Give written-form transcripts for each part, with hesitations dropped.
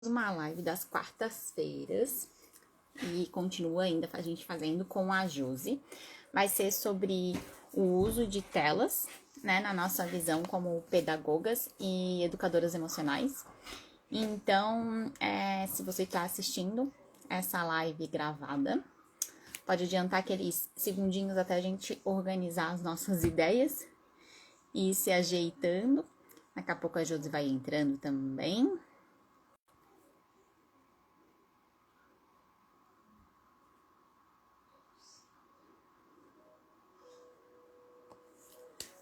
uma live das quartas-feiras e continua ainda a gente fazendo com a Josi. Vai ser sobre o uso de telas, né, na nossa visão como pedagogas e educadoras emocionais. Então, se você está assistindo essa live gravada, pode adiantar aqueles segundinhos até a gente organizar as nossas ideias e ir se ajeitando. Daqui a pouco a Josi vai entrando também.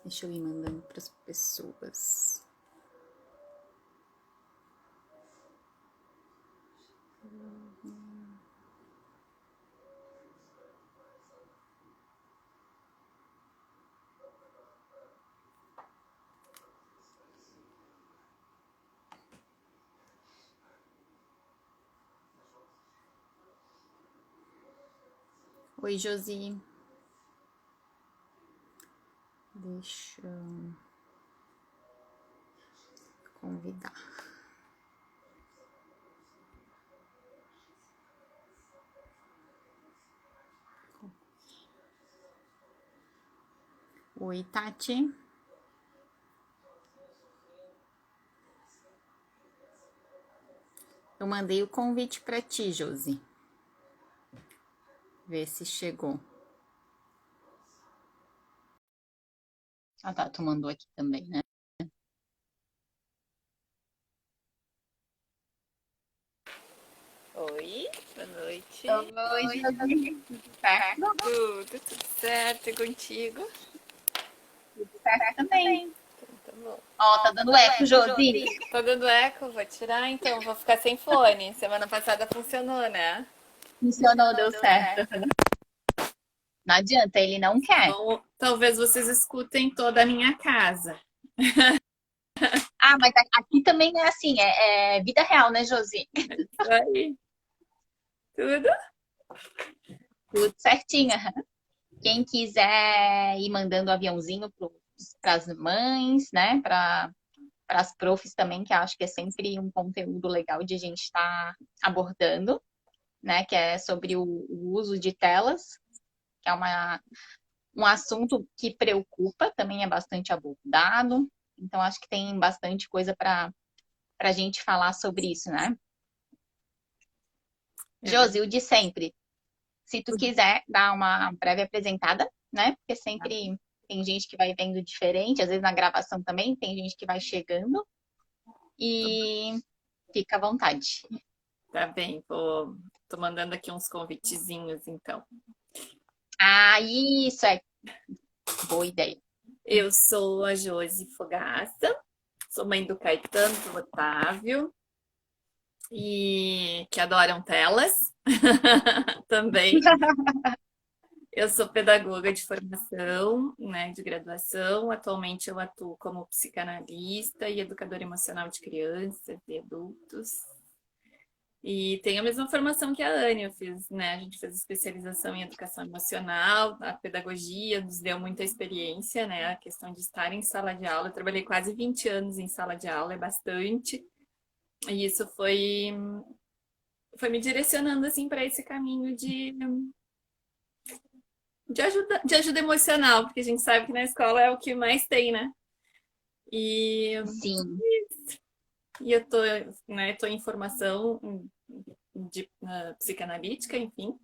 Deixa eu ir mandando para as pessoas. Oi, Josi. Deixa eu convidar. Oi, Tati. Eu mandei o convite para ti, Josi. Ver se chegou. Ah, tá. Tu mandou aqui também, né? Oi, boa noite. Oi, Josi. Tudo certo? Tudo certo e contigo? Tudo certo também. Então, tá bom. Ó, tá dando eco, Josi. Tá dando eco? Vou tirar então, vou ficar sem fone. Semana passada funcionou, né? Funcionou, deu certo. Não adianta, ele não quer. Bom, talvez vocês escutem toda a minha casa. Ah, mas aqui também é assim, é vida real, né, Josi? Isso aí. Tudo? Tudo certinho. Quem quiser ir mandando aviãozinho para as mães, né? Para as profs também, que eu acho que é sempre um conteúdo legal de a gente estar abordando, né? Que é sobre o uso de telas, que é um assunto que preocupa, também é bastante abordado. Então, acho que tem bastante coisa para a gente falar sobre isso, né? É Josi, verdade. o de sempre. Se tu quiser dar uma breve apresentada, né? Porque sempre tem gente que vai vendo diferente, às vezes na gravação também tem gente que vai chegando e fica à vontade. Tá bem, tô mandando aqui uns convitezinhos então. Ah, isso é boa ideia. Eu sou a Josi Fogaça, sou mãe do Caetano, do Otávio, e que adoram telas também. Eu sou pedagoga de formação, né, de graduação. Atualmente eu atuo como psicanalista e educadora emocional de crianças e adultos. E tenho a mesma formação que a Anne, eu fiz, né? A gente fez especialização em educação emocional, a pedagogia nos deu muita experiência, né? A questão de estar em sala de aula. Eu trabalhei quase 20 anos em sala de aula, é bastante. E isso foi me direcionando assim para esse caminho de ajuda emocional, porque a gente sabe que na escola é o que mais tem, né? E, Sim, e eu tô, né, tô em formação de psicanalítica, enfim,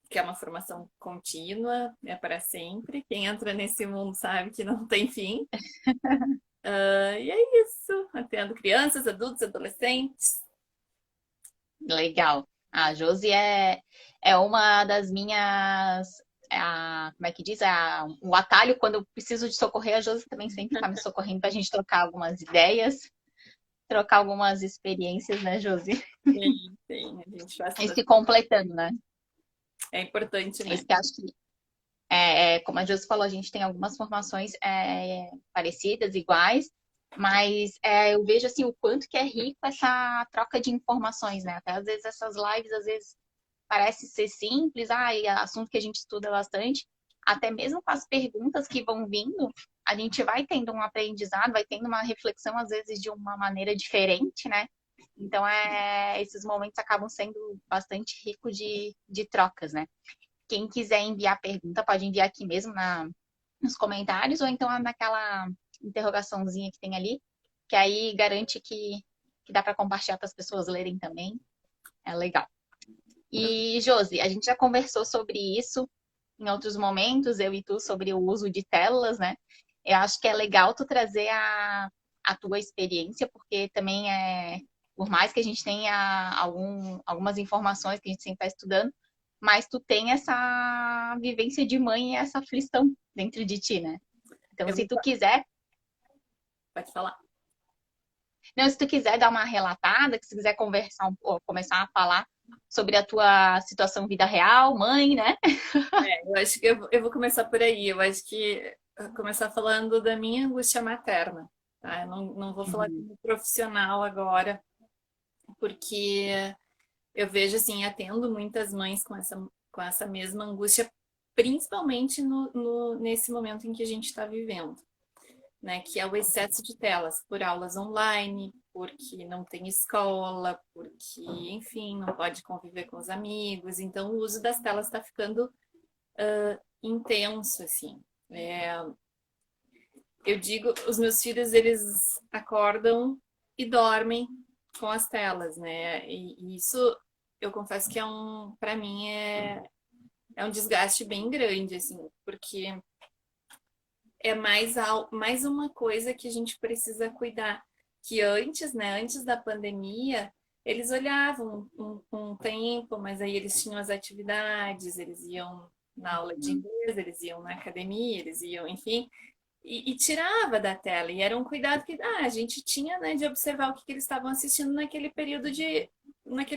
que é uma formação contínua, é para sempre. Quem entra nesse mundo sabe que não tem fim. E é isso, atendo crianças, adultos, adolescentes. legal. A Josi é uma das minhas. Como é que diz? O atalho, quando eu preciso de socorrer, a Josi também sempre está me socorrendo para a gente trocar algumas ideias, trocar algumas experiências, né, Josi? Sim, sim, a gente faz E tudo. se completando, né? É importante, É né? isso que eu acho que como a Josi falou, a gente tem algumas formações parecidas, iguais, mas eu vejo assim o quanto que é rico essa troca de informações, né? Até às vezes essas lives, às vezes parece ser simples, e é assunto que a gente estuda bastante, até mesmo com as perguntas que vão vindo, a gente vai tendo um aprendizado, vai tendo uma reflexão, às vezes, de uma maneira diferente, né? Então, esses momentos acabam sendo bastante ricos de trocas, né? Quem quiser enviar pergunta, pode enviar aqui mesmo nos comentários, ou então naquela interrogaçãozinha que tem ali, que aí garante que dá para compartilhar para as pessoas lerem também. É legal. E, Josi, a gente já conversou sobre isso em outros momentos, eu e tu, sobre o uso de telas, né? Eu acho que é legal tu trazer a tua experiência, porque também por mais que a gente tenha algumas informações que a gente sempre está estudando, mas tu tem essa vivência de mãe e essa aflição dentro de ti, né? Então, Eu se vou... tu quiser, Pode falar. não, se tu quiser dar uma relatada, que se quiser conversar ou começar a falar sobre a tua situação vida real, mãe, né? Eu acho que eu vou começar por aí. Eu acho que eu vou começar falando da minha angústia materna, tá? Eu não vou falar Uhum. como profissional agora, porque eu vejo, assim, atendo muitas mães com essa mesma angústia, principalmente nesse momento em que a gente está vivendo, né? Que é o excesso de telas, por aulas online, porque não tem escola, porque, enfim, não pode conviver com os amigos. Então, o uso das telas está ficando intenso, assim. Eu digo, os meus filhos, eles acordam e dormem com as telas, né? E isso, eu confesso que para mim, é um desgaste bem grande, assim, porque é mais uma coisa que a gente precisa cuidar. Que antes, né, antes da pandemia, eles olhavam um tempo, mas aí eles tinham as atividades, eles iam na aula de inglês, eles iam na academia, eles iam, enfim, e tirava da tela. E era um cuidado que a gente tinha, né, de observar o que, que eles estavam assistindo naquele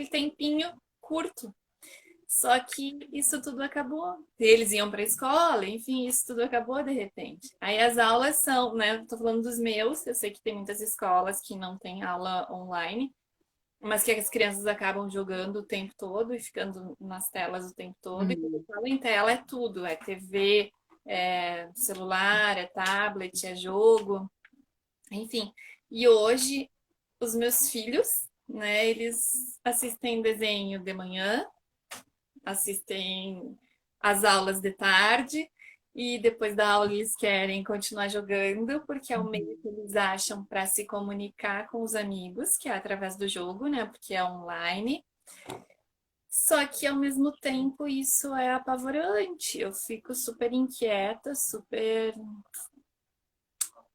tempinho curto. Só que isso tudo acabou. Eles iam para a escola, enfim, isso tudo acabou de repente. Aí as aulas são, né? Estou falando dos meus, eu sei que tem muitas escolas que não têm aula online, mas que as crianças acabam jogando o tempo todo e ficando nas telas o tempo todo. E quando eu Uhum. falo em tela, é tudo: é TV, é celular, é tablet, é jogo, enfim. E hoje, os meus filhos, né, eles assistem desenho de manhã, assistem às aulas de tarde e depois da aula eles querem continuar jogando, porque é o meio que eles acham para se comunicar com os amigos, que é através do jogo, né? Porque é online. Só que ao mesmo tempo isso é apavorante. Eu fico super inquieta, super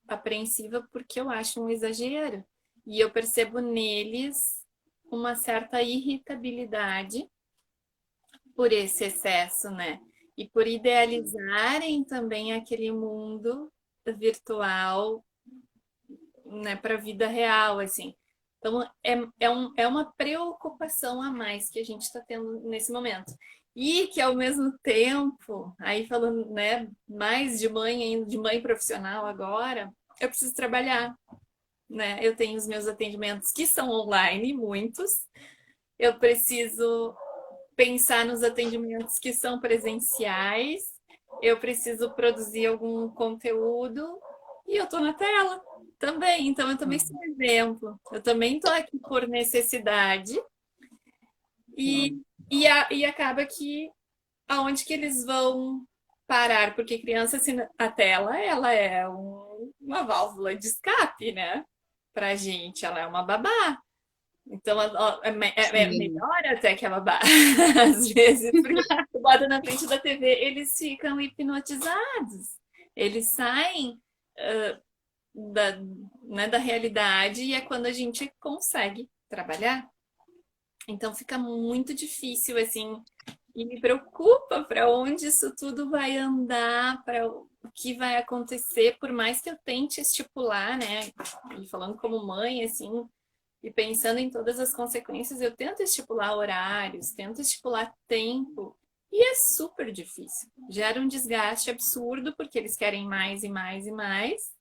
apreensiva, porque eu acho um exagero. E eu percebo neles uma certa irritabilidade por esse excesso, né? E por idealizarem também aquele mundo virtual, né, para a vida real, assim. Então, é uma preocupação a mais que a gente está tendo nesse momento. E que, ao mesmo tempo, aí falando, né, mais de mãe, ainda de mãe profissional agora, eu preciso trabalhar, né? Eu tenho os meus atendimentos que são online, muitos. Eu preciso pensar nos atendimentos que são presenciais, eu preciso produzir algum conteúdo e eu estou na tela também. Então, eu também sou um exemplo. Eu também estou aqui por necessidade e, Sim. e acaba que aonde que eles vão parar? Porque criança, assim, a tela, ela é uma válvula de escape, né? Pra gente, ela é uma babá. Então, é Sim. melhor até que a babá, às vezes, porque tu bota na frente da TV, eles ficam hipnotizados. Eles saem da, né, da realidade e é quando a gente consegue trabalhar. Então, fica muito difícil, assim, e me preocupa para onde isso tudo vai andar, para o que vai acontecer, por mais que eu tente estipular, né? E falando como mãe, assim, e pensando em todas as consequências, eu tento estipular horários, tento estipular tempo, e é super difícil. Gera um desgaste absurdo, porque eles querem mais e mais e mais,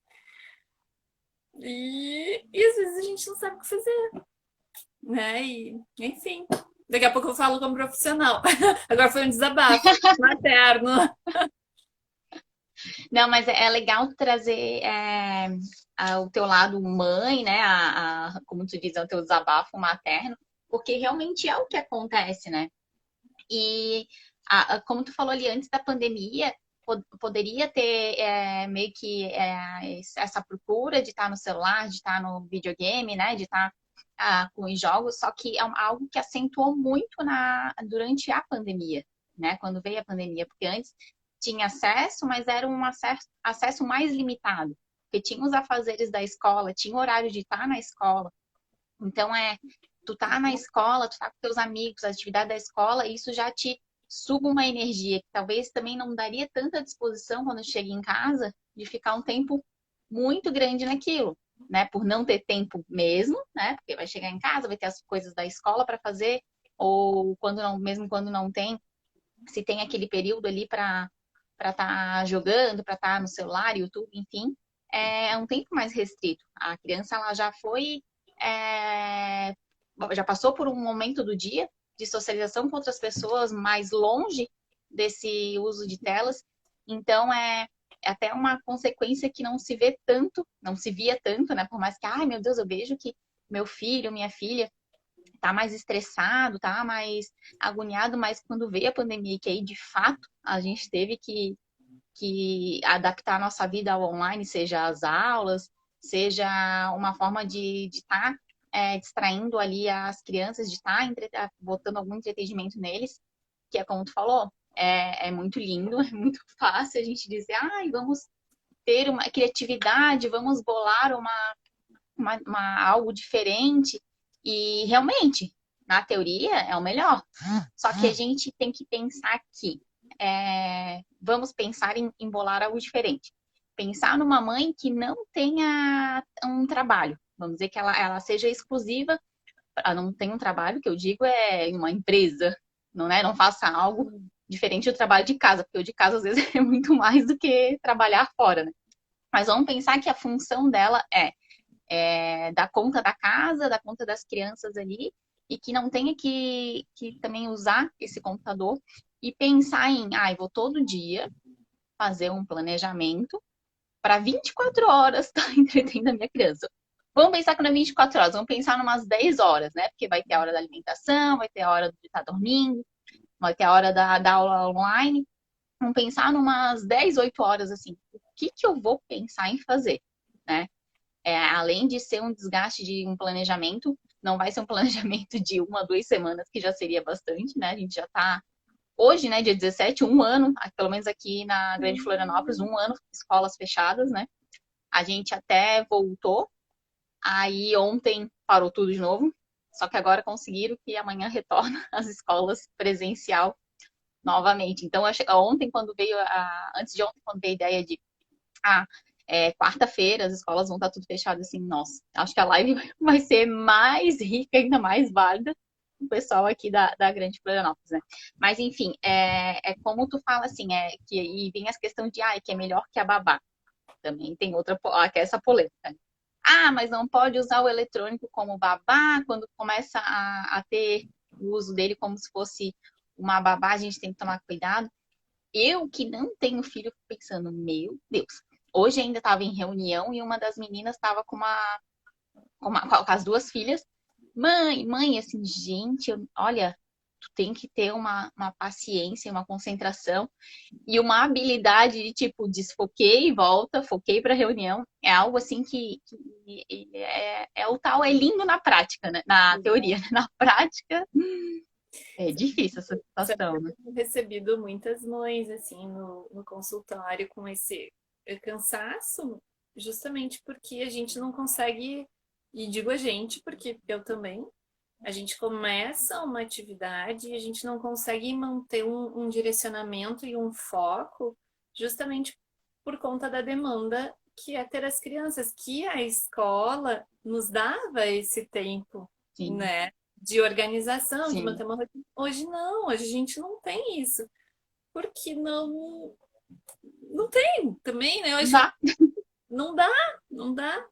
e às vezes a gente não sabe o que fazer, né? E, enfim, daqui a pouco eu falo como profissional. Agora foi um desabafo materno. Não, mas é legal trazer o teu lado mãe, né? Como tu diz, é o teu desabafo materno, porque realmente é o que acontece, né? E como tu falou ali antes da pandemia, poderia ter meio que essa procura de estar no celular, de estar no videogame, né? De estar com os jogos, só que é algo que acentuou muito durante a pandemia, né? Quando veio a pandemia, porque antes tinha acesso, mas era um acesso mais limitado, porque tinha os afazeres da escola, tinha o horário de estar na escola. Então, tu tá na escola, tu tá com teus amigos, a atividade da escola, isso já te suga uma energia que talvez também não daria tanta disposição quando chega em casa de ficar um tempo muito grande naquilo, né? Por não ter tempo mesmo, né? Porque vai chegar em casa, vai ter as coisas da escola para fazer, ou quando não, mesmo quando não tem, se tem aquele período ali para estar jogando, para estar no celular, YouTube, enfim, é um tempo mais restrito. A criança ela é, já passou por um momento do dia de socialização com outras pessoas mais longe desse uso de telas, então é até uma consequência que não se vê tanto, não se via tanto, né? Por mais que, ai meu Deus, eu vejo que meu filho, minha filha tá mais estressado, tá mais agoniado, mas quando veio a pandemia, que aí de fato a gente teve que adaptar a nossa vida ao online, seja as aulas, seja uma forma de estar distraindo ali as crianças, de estar botando algum entretenimento neles, que é como tu falou, é muito lindo, é muito fácil a gente dizer, ai, vamos ter uma criatividade, vamos bolar algo diferente. E realmente, na teoria, é o melhor. Só que a gente tem que pensar que vamos pensar em bolar algo diferente. Pensar numa mãe que não tenha um trabalho. Vamos dizer que ela seja exclusiva, ela não tem um trabalho, que eu digo é uma empresa, não, né? Não faça algo diferente do trabalho de casa, porque o de casa às vezes é muito mais do que trabalhar fora, né? Mas vamos pensar que a função dela dar conta da casa, dar conta das crianças ali, e que não tenha que também usar esse computador e pensar em, vou todo dia fazer um planejamento para 24 horas estar entretendo a minha criança. Vamos pensar que não é 24 horas, vamos pensar em umas 10 horas, né? Porque vai ter a hora da alimentação, vai ter a hora de estar dormindo, vai ter a hora da aula online. Vamos pensar em umas 10, 8 horas, assim. O que eu vou pensar em fazer, né? Além de ser um desgaste de um planejamento, não vai ser um planejamento de 1 a 2 semanas, que já seria bastante, né? A gente já está hoje, né, dia 17, um ano, pelo menos aqui na Grande Florianópolis, um ano, escolas fechadas, né? A gente até voltou, aí ontem parou tudo de novo, só que agora conseguiram que amanhã retorna as escolas presencial novamente. Então, ontem, quando veio antes de ontem, quando veio a ideia de ah, quarta-feira as escolas vão estar tudo fechado assim, nossa, acho que a live vai ser mais rica, ainda mais válida o pessoal aqui da Grande Florianópolis, né? Mas enfim, como tu fala assim, e vem essa questão de que é melhor que a babá. Também tem outra, que é essa polêmica. Né? Mas não pode usar o eletrônico como babá, quando começa a ter o uso dele como se fosse uma babá, a gente tem que tomar cuidado. Eu que não tenho filho, fico pensando, meu Deus. Hoje ainda estava em reunião e uma das meninas estava com as duas filhas. Mãe, assim, gente, olha, tu tem que ter uma paciência, uma concentração e uma habilidade de tipo, desfoquei e volta, foquei para a reunião. É algo assim que o tal, é lindo na prática, né? Na teoria, né? Na prática é difícil essa situação, né? Eu tenho recebido muitas mães, assim, no consultório com esse cansaço, justamente porque a gente não consegue, e digo a gente, porque eu também, a gente começa uma atividade e a gente não consegue manter um direcionamento e um foco, justamente por conta da demanda que é ter as crianças, que a escola nos dava esse tempo, Sim, né? De organização, de sim. manter uma rotina. Hoje não, hoje a gente não tem isso. Porque não tem também, né? Não Hoje dá. não dá, não dá.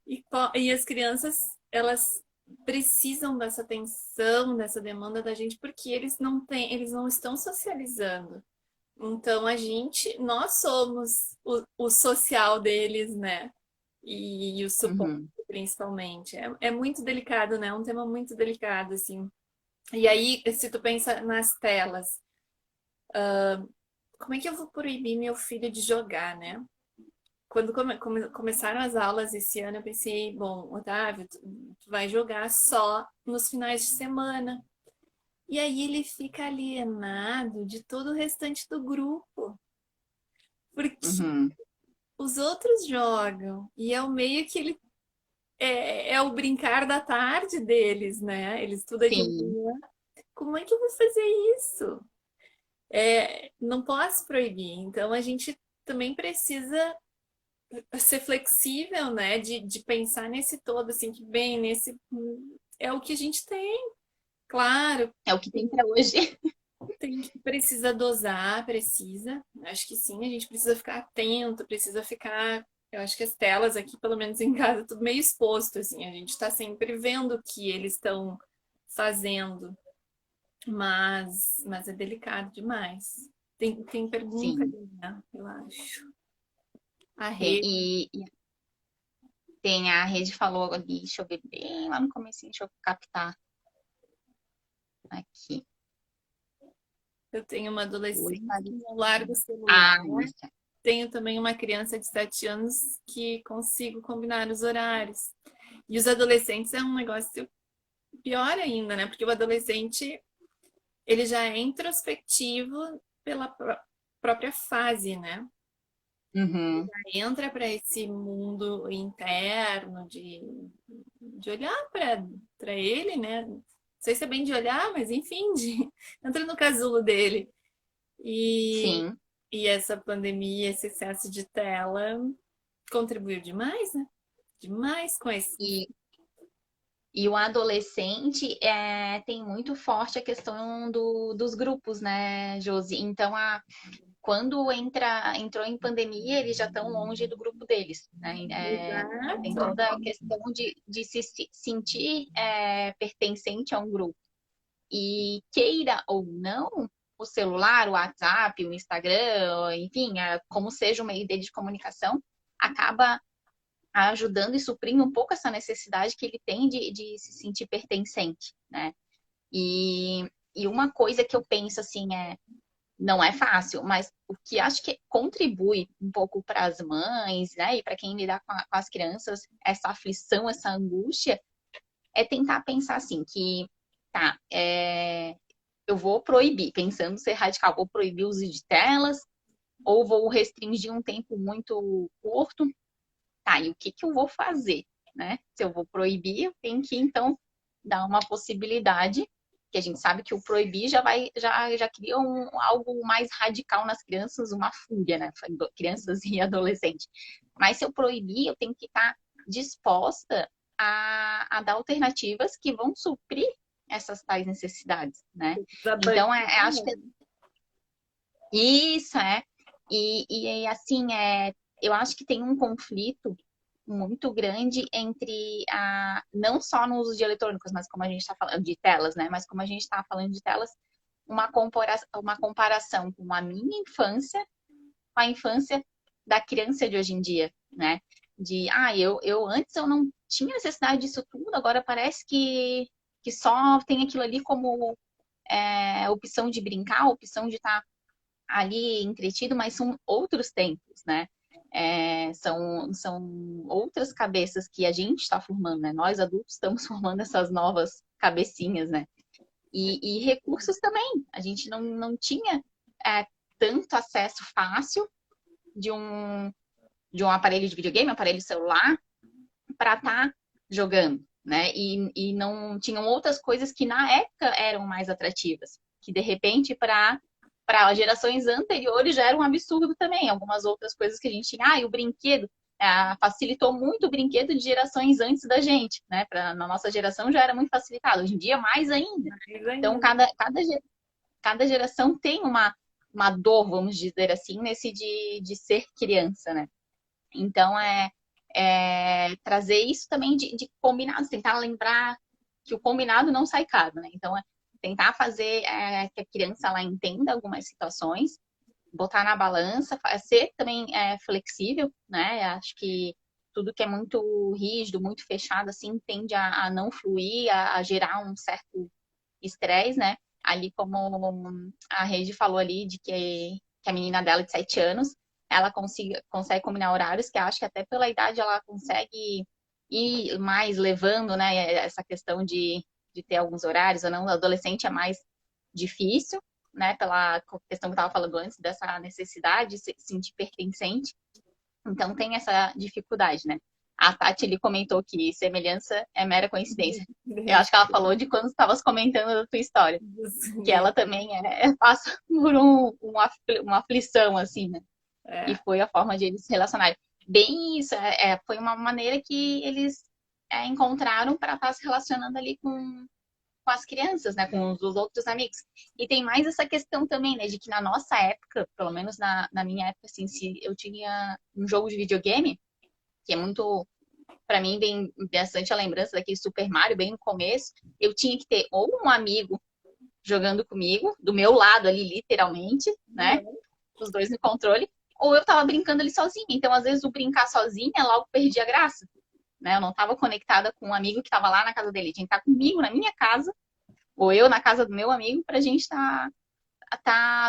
E as crianças, elas precisam dessa atenção, dessa demanda da gente, porque eles não estão socializando. Então nós somos o social deles, né? E o suporte, Uhum, principalmente. É muito delicado, né? É um tema muito delicado, assim. E aí, se tu pensa nas telas, como é que eu vou proibir meu filho de jogar, né? Quando começaram as aulas esse ano, eu pensei, bom, Otávio, tu vai jogar só nos finais de semana. E aí ele fica alienado de todo o restante do grupo, porque uhum. os outros jogam e é o meio que ele é o brincar da tarde deles, né? Ele estuda de Sim, manhã. Como é que eu vou fazer isso? Não posso proibir. Então a gente também precisa ser flexível, né? De pensar nesse todo, assim, que bem, nesse é o que a gente tem. Claro, é o que tem para hoje. precisa dosar, precisa. Acho que sim, a gente precisa ficar atento, precisa ficar. Eu acho que as telas aqui, pelo menos em casa, tudo meio exposto, assim. A gente está sempre vendo o que eles estão fazendo, mas é delicado demais. Tem pergunta Sim, ali, né? Eu acho. A tem. rede. E tem a rede falou ali, deixa eu ver bem lá no comecinho, deixa eu captar aqui. Eu tenho uma Oi, adolescente que Larissa. não larga o celular. Ah, isso. Tenho também uma criança de 7 anos que consigo combinar os horários. E os adolescentes é um negócio pior ainda, né? Porque o adolescente, ele já é introspectivo pela própria fase, né? Uhum, Entra para esse mundo interno de olhar para ele, né? Não sei se é bem de olhar, mas enfim, entra no casulo dele. E, sim. e essa pandemia, esse excesso de tela contribuiu demais, né? Demais com esse. E, e o adolescente tem muito forte a questão dos grupos, né, Josi? Então, quando entrou em pandemia, eles já estão longe do grupo deles, né? Tem Exato. toda a questão de se sentir pertencente a um grupo. E queira ou não, o celular, o WhatsApp, o Instagram, enfim, como seja o meio dele de comunicação, acaba ajudando e suprindo um pouco essa necessidade que ele tem de se sentir pertencente, né? E uma coisa que eu penso assim não é fácil, mas o que acho que contribui um pouco para as mães, né, e para quem lidar com as crianças, essa aflição, essa angústia, é tentar pensar assim, que tá, eu vou proibir, pensando ser radical, vou proibir o uso de telas, ou vou restringir um tempo muito curto, tá, e o que eu vou fazer, né? Se eu vou proibir, eu tenho que, então, dar uma possibilidade, que a gente sabe que o proibir já cria algo mais radical nas crianças, uma fúria, né? Crianças e adolescentes. Mas se eu proibir, eu tenho que estar disposta a dar alternativas que vão suprir essas tais necessidades, né? Da Então, bandeira, acho que isso é. Assim, eu acho que tem um conflito muito grande entre não só no uso de eletrônicos, mas como a gente está falando de telas, né? Mas como a gente está falando de telas, uma comparação com a minha infância com a infância da criança de hoje em dia, né? Eu antes eu não tinha necessidade disso tudo, agora parece que só tem aquilo ali como opção de brincar, opção de estar ali entretido, mas são outros tempos, né? São outras cabeças que a gente está formando, né? Nós adultos estamos formando essas novas cabecinhas, né? E recursos também. A gente não tinha tanto acesso fácil de um aparelho de videogame, um aparelho celular, para estar jogando, né? E não tinham outras coisas que na época eram mais atrativas, que de repente para gerações anteriores já era um absurdo também. Algumas outras coisas que a gente tinha, e o brinquedo facilitou muito o brinquedo de gerações antes da gente, né? Na nossa geração já era muito facilitado, hoje em dia mais ainda. mais Então, ainda. cada geração tem uma dor, vamos dizer assim, nesse de ser criança, né? Então, trazer isso também de combinados, tentar lembrar que o combinado não sai caro, né? Então, tentar fazer que a criança ela entenda algumas situações, botar na balança, ser também flexível, né? Acho que tudo que é muito rígido, muito fechado, assim, tende a não fluir, a gerar um certo estresse, né? Ali como a Rede falou ali de que a menina dela de 7 anos, ela consegue combinar horários, que acho que até pela idade ela consegue ir mais levando, né, essa questão de ter alguns horários ou não. O adolescente é mais difícil, né, pela questão que eu estava falando antes, dessa necessidade de se sentir pertencente. Então tem essa dificuldade, né? A Tati ele comentou que semelhança é mera coincidência. Eu acho que ela falou de quando estavas comentando da tua história, que ela também passa por uma aflição, assim, né? E foi a forma de eles se relacionarem. Bem isso, foi uma maneira que eles encontraram para estar se relacionando ali com as crianças, né, com os outros amigos. E tem mais essa questão também, né, de que na nossa época, pelo menos na minha época, assim, se eu tinha um jogo de videogame, que é muito, para mim, bem bastante a lembrança daquele Super Mario, bem no começo, eu tinha que ter ou um amigo jogando comigo, do meu lado ali, literalmente, né, os dois no controle, ou eu tava brincando ali sozinha. Então, às vezes, o brincar sozinha logo perdia a graça. Né? Eu não estava conectada com um amigo que estava lá na casa dele. Tinha que estar comigo na minha casa, ou eu na casa do meu amigo, para a gente tá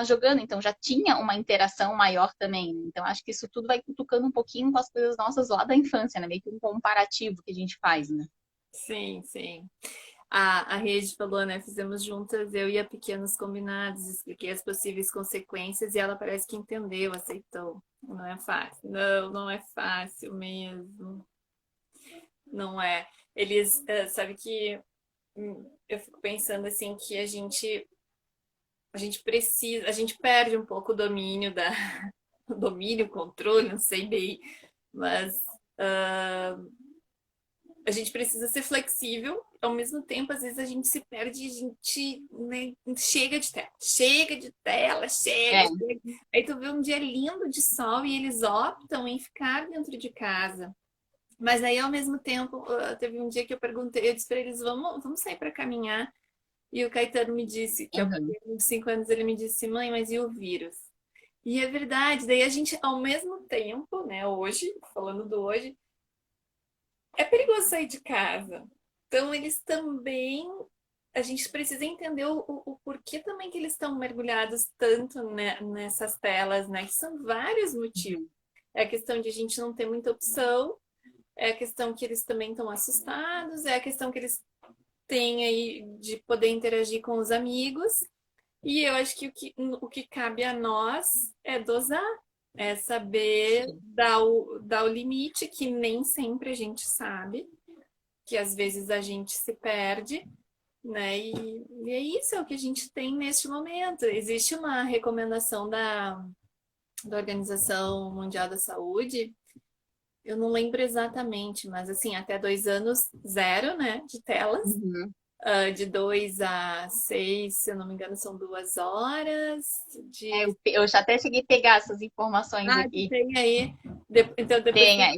jogando. Então já tinha uma interação maior também. Então acho que isso tudo vai cutucando um pouquinho com as coisas nossas lá da infância, né? Meio que um comparativo que a gente faz, né? Sim, sim. A Rede falou, né? Fizemos juntas, eu e a Pequenos Combinados, expliquei as possíveis consequências e ela parece que entendeu, aceitou. Não é fácil. Não, não é fácil mesmo. Não é. Eles, sabe que eu fico pensando assim que a gente precisa, a gente perde um pouco o domínio o domínio, o controle, não sei bem, mas a gente precisa ser flexível, ao mesmo tempo, às vezes a gente se perde e a gente, né, chega de tela, É. chega. Aí tu vê um dia lindo de sol e eles optam em ficar dentro de casa. Mas aí, ao mesmo tempo, teve um dia que eu disse para eles, vamos sair para caminhar. E o Caetano me disse, que é o Uhum. menino de 5 anos, ele me disse, mãe, mas e o vírus? E é verdade, daí a gente, ao mesmo tempo, né, hoje, falando do hoje, é perigoso sair de casa. Então, eles também. A gente precisa entender o porquê também que eles estão mergulhados tanto, né, nessas telas, né? Que são vários motivos. Uhum. É a questão de a gente não ter muita opção, é a questão que eles também estão assustados, é a questão que eles têm aí de poder interagir com os amigos. E eu acho que o que cabe a nós é dosar, é saber Sim. dar o limite, que nem sempre a gente sabe, que às vezes a gente se perde, né? E é isso, é o que a gente tem neste momento. Existe uma recomendação da Organização Mundial da Saúde, eu não lembro exatamente, mas assim, até 2 anos, zero, né, de telas. Uhum. De 2 a 6, se eu não me engano, são 2 horas. De... Eu já até cheguei a pegar essas informações Tu aqui. tem aí. Então, depois, Tem, aí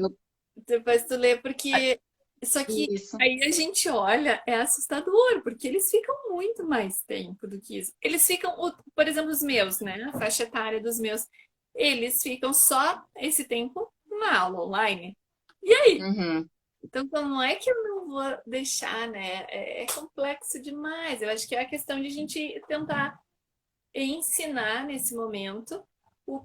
depois tu lê, porque. Só que isso. aí a gente olha, é assustador, porque eles ficam muito mais tempo do que isso. Eles ficam, por exemplo, os meus, né? A faixa etária dos meus, eles ficam só esse tempo na aula online. E aí? Uhum. Então, como é que eu não vou deixar, né? É complexo demais. Eu acho que é a questão de a gente tentar ensinar nesse momento o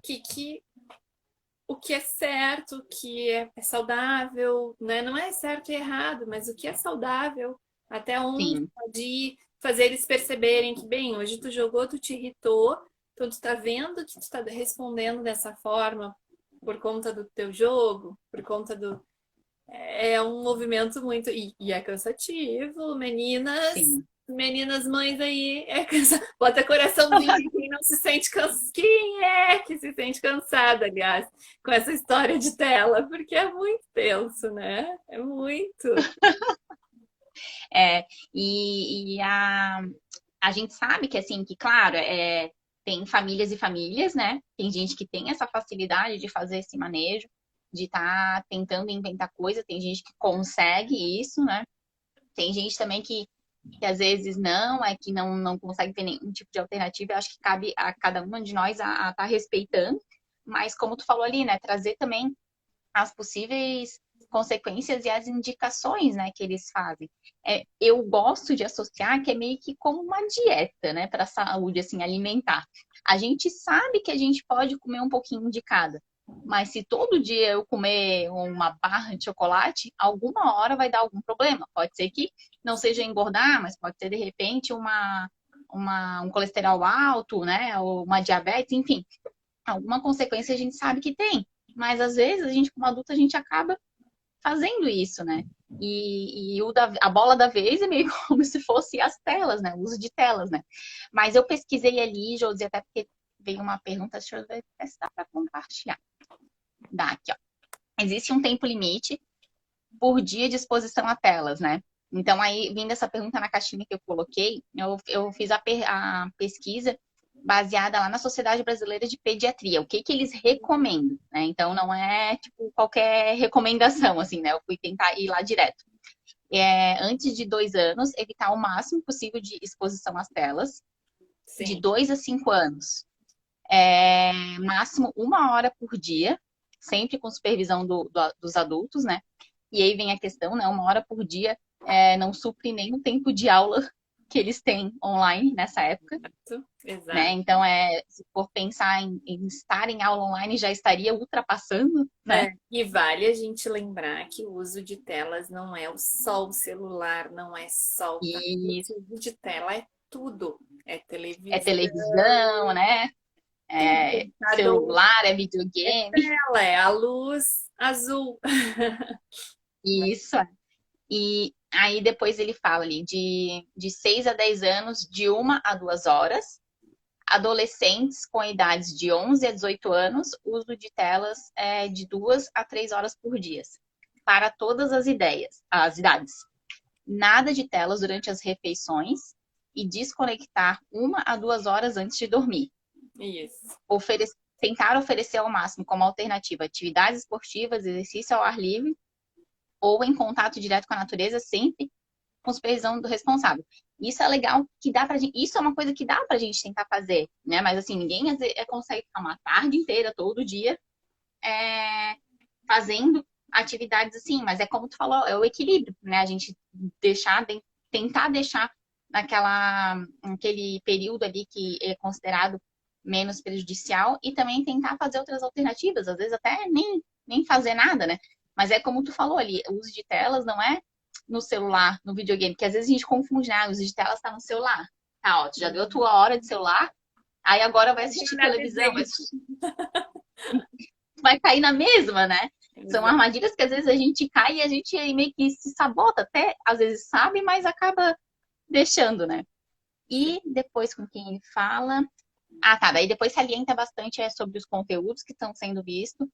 o que é certo, o que é saudável, né? Não é certo e errado, mas o que é saudável, até onde Sim. pode ir, fazer eles perceberem que, bem, hoje tu jogou, tu te irritou, então tu tá vendo que tu tá respondendo dessa forma por conta do teu jogo, por conta do, é um movimento muito. E é cansativo, meninas. Sim. Meninas, mães aí, bota coraçãozinho de quem não se sente cansada. Quem é que se sente cansada, aliás, com essa história de tela? Porque é muito tenso, né? É muito. É, a gente sabe que, assim, que, claro, tem famílias e famílias, né? Tem gente que tem essa facilidade de fazer esse manejo, de estar tentando inventar coisa, tem gente que consegue isso, né? Tem gente também que que às vezes não, é que não consegue ter nenhum tipo de alternativa. Eu acho que cabe a cada uma de nós a estar respeitando, mas como tu falou ali, né, trazer também as possíveis consequências e as indicações, né, que eles fazem. Eu gosto de associar que é meio que como uma dieta, né, para a saúde, assim, alimentar. A gente sabe que a gente pode comer um pouquinho de cada, mas se todo dia eu comer uma barra de chocolate, alguma hora vai dar algum problema. Pode ser que não seja engordar, mas pode ser de repente um colesterol alto, né, ou uma diabetes, enfim, alguma consequência a gente sabe que tem. Mas às vezes a gente, como adulto, a gente acaba fazendo isso, né? A bola da vez é meio como se fosse as telas, né? O uso de telas, né? Mas eu pesquisei ali, Josi, até porque veio uma pergunta, deixa eu ver se dá para compartilhar. Dá aqui, ó. Existe um tempo limite por dia de exposição a telas, né? Então, aí, vindo essa pergunta na caixinha que eu coloquei, eu fiz a pesquisa baseada lá na Sociedade Brasileira de Pediatria, o que que eles recomendam, né? Então, não é, tipo, qualquer recomendação, assim, né? Eu fui tentar ir lá direto. Antes de 2 anos, evitar o máximo possível de exposição às telas, de Sim. 2 a 5 anos. Máximo 1 hora por dia, sempre com supervisão dos adultos, né? E aí vem a questão, né? 1 hora por dia não supre nem o tempo de aula que eles têm online nessa época, né? Exato. Então, se for pensar em estar em aula online, já estaria ultrapassando, né? E vale a gente lembrar que o uso de telas não é só o celular, não é só o E tablet. O uso de tela é tudo. É é televisão, televisão, né? é É computador, celular, é é videogame, tela, é a luz azul. isso. E aí depois ele fala ali de 6 a 10 anos, de 1 a 2 horas. Adolescentes com idades de 11 a 18 anos, uso de telas de 2 a 3 horas por dia, para todas as idades. Nada de telas durante as refeições e desconectar 1 a 2 horas antes de dormir. Isso. Tentar oferecer ao máximo como alternativa atividades esportivas, exercício ao ar livre ou em contato direto com a natureza, sempre com supervisão do responsável. Isso é legal, que dá pra gente, isso é uma coisa que dá pra gente tentar fazer, né? Mas assim, ninguém consegue ficar uma tarde inteira, todo dia, é, fazendo atividades assim, mas é como tu falou, é o equilíbrio, né? A gente tentar deixar naquele período ali que é considerado menos prejudicial e também tentar fazer outras alternativas, às vezes até nem fazer nada, né? Mas é como tu falou ali, o uso de telas não é no celular, no videogame, que às vezes a gente confunde, o uso de telas está no celular. Tá, ó, tu já deu a tua hora de celular, aí agora vai assistir Olhar televisão, desenho. vai cair na mesma, né? São Exato. armadilhas que às vezes a gente cai e a gente meio que se sabota, até às vezes sabe, mas acaba deixando, né? E depois com quem ele fala. Ah, tá. Daí depois salienta bastante sobre os conteúdos que estão sendo vistos,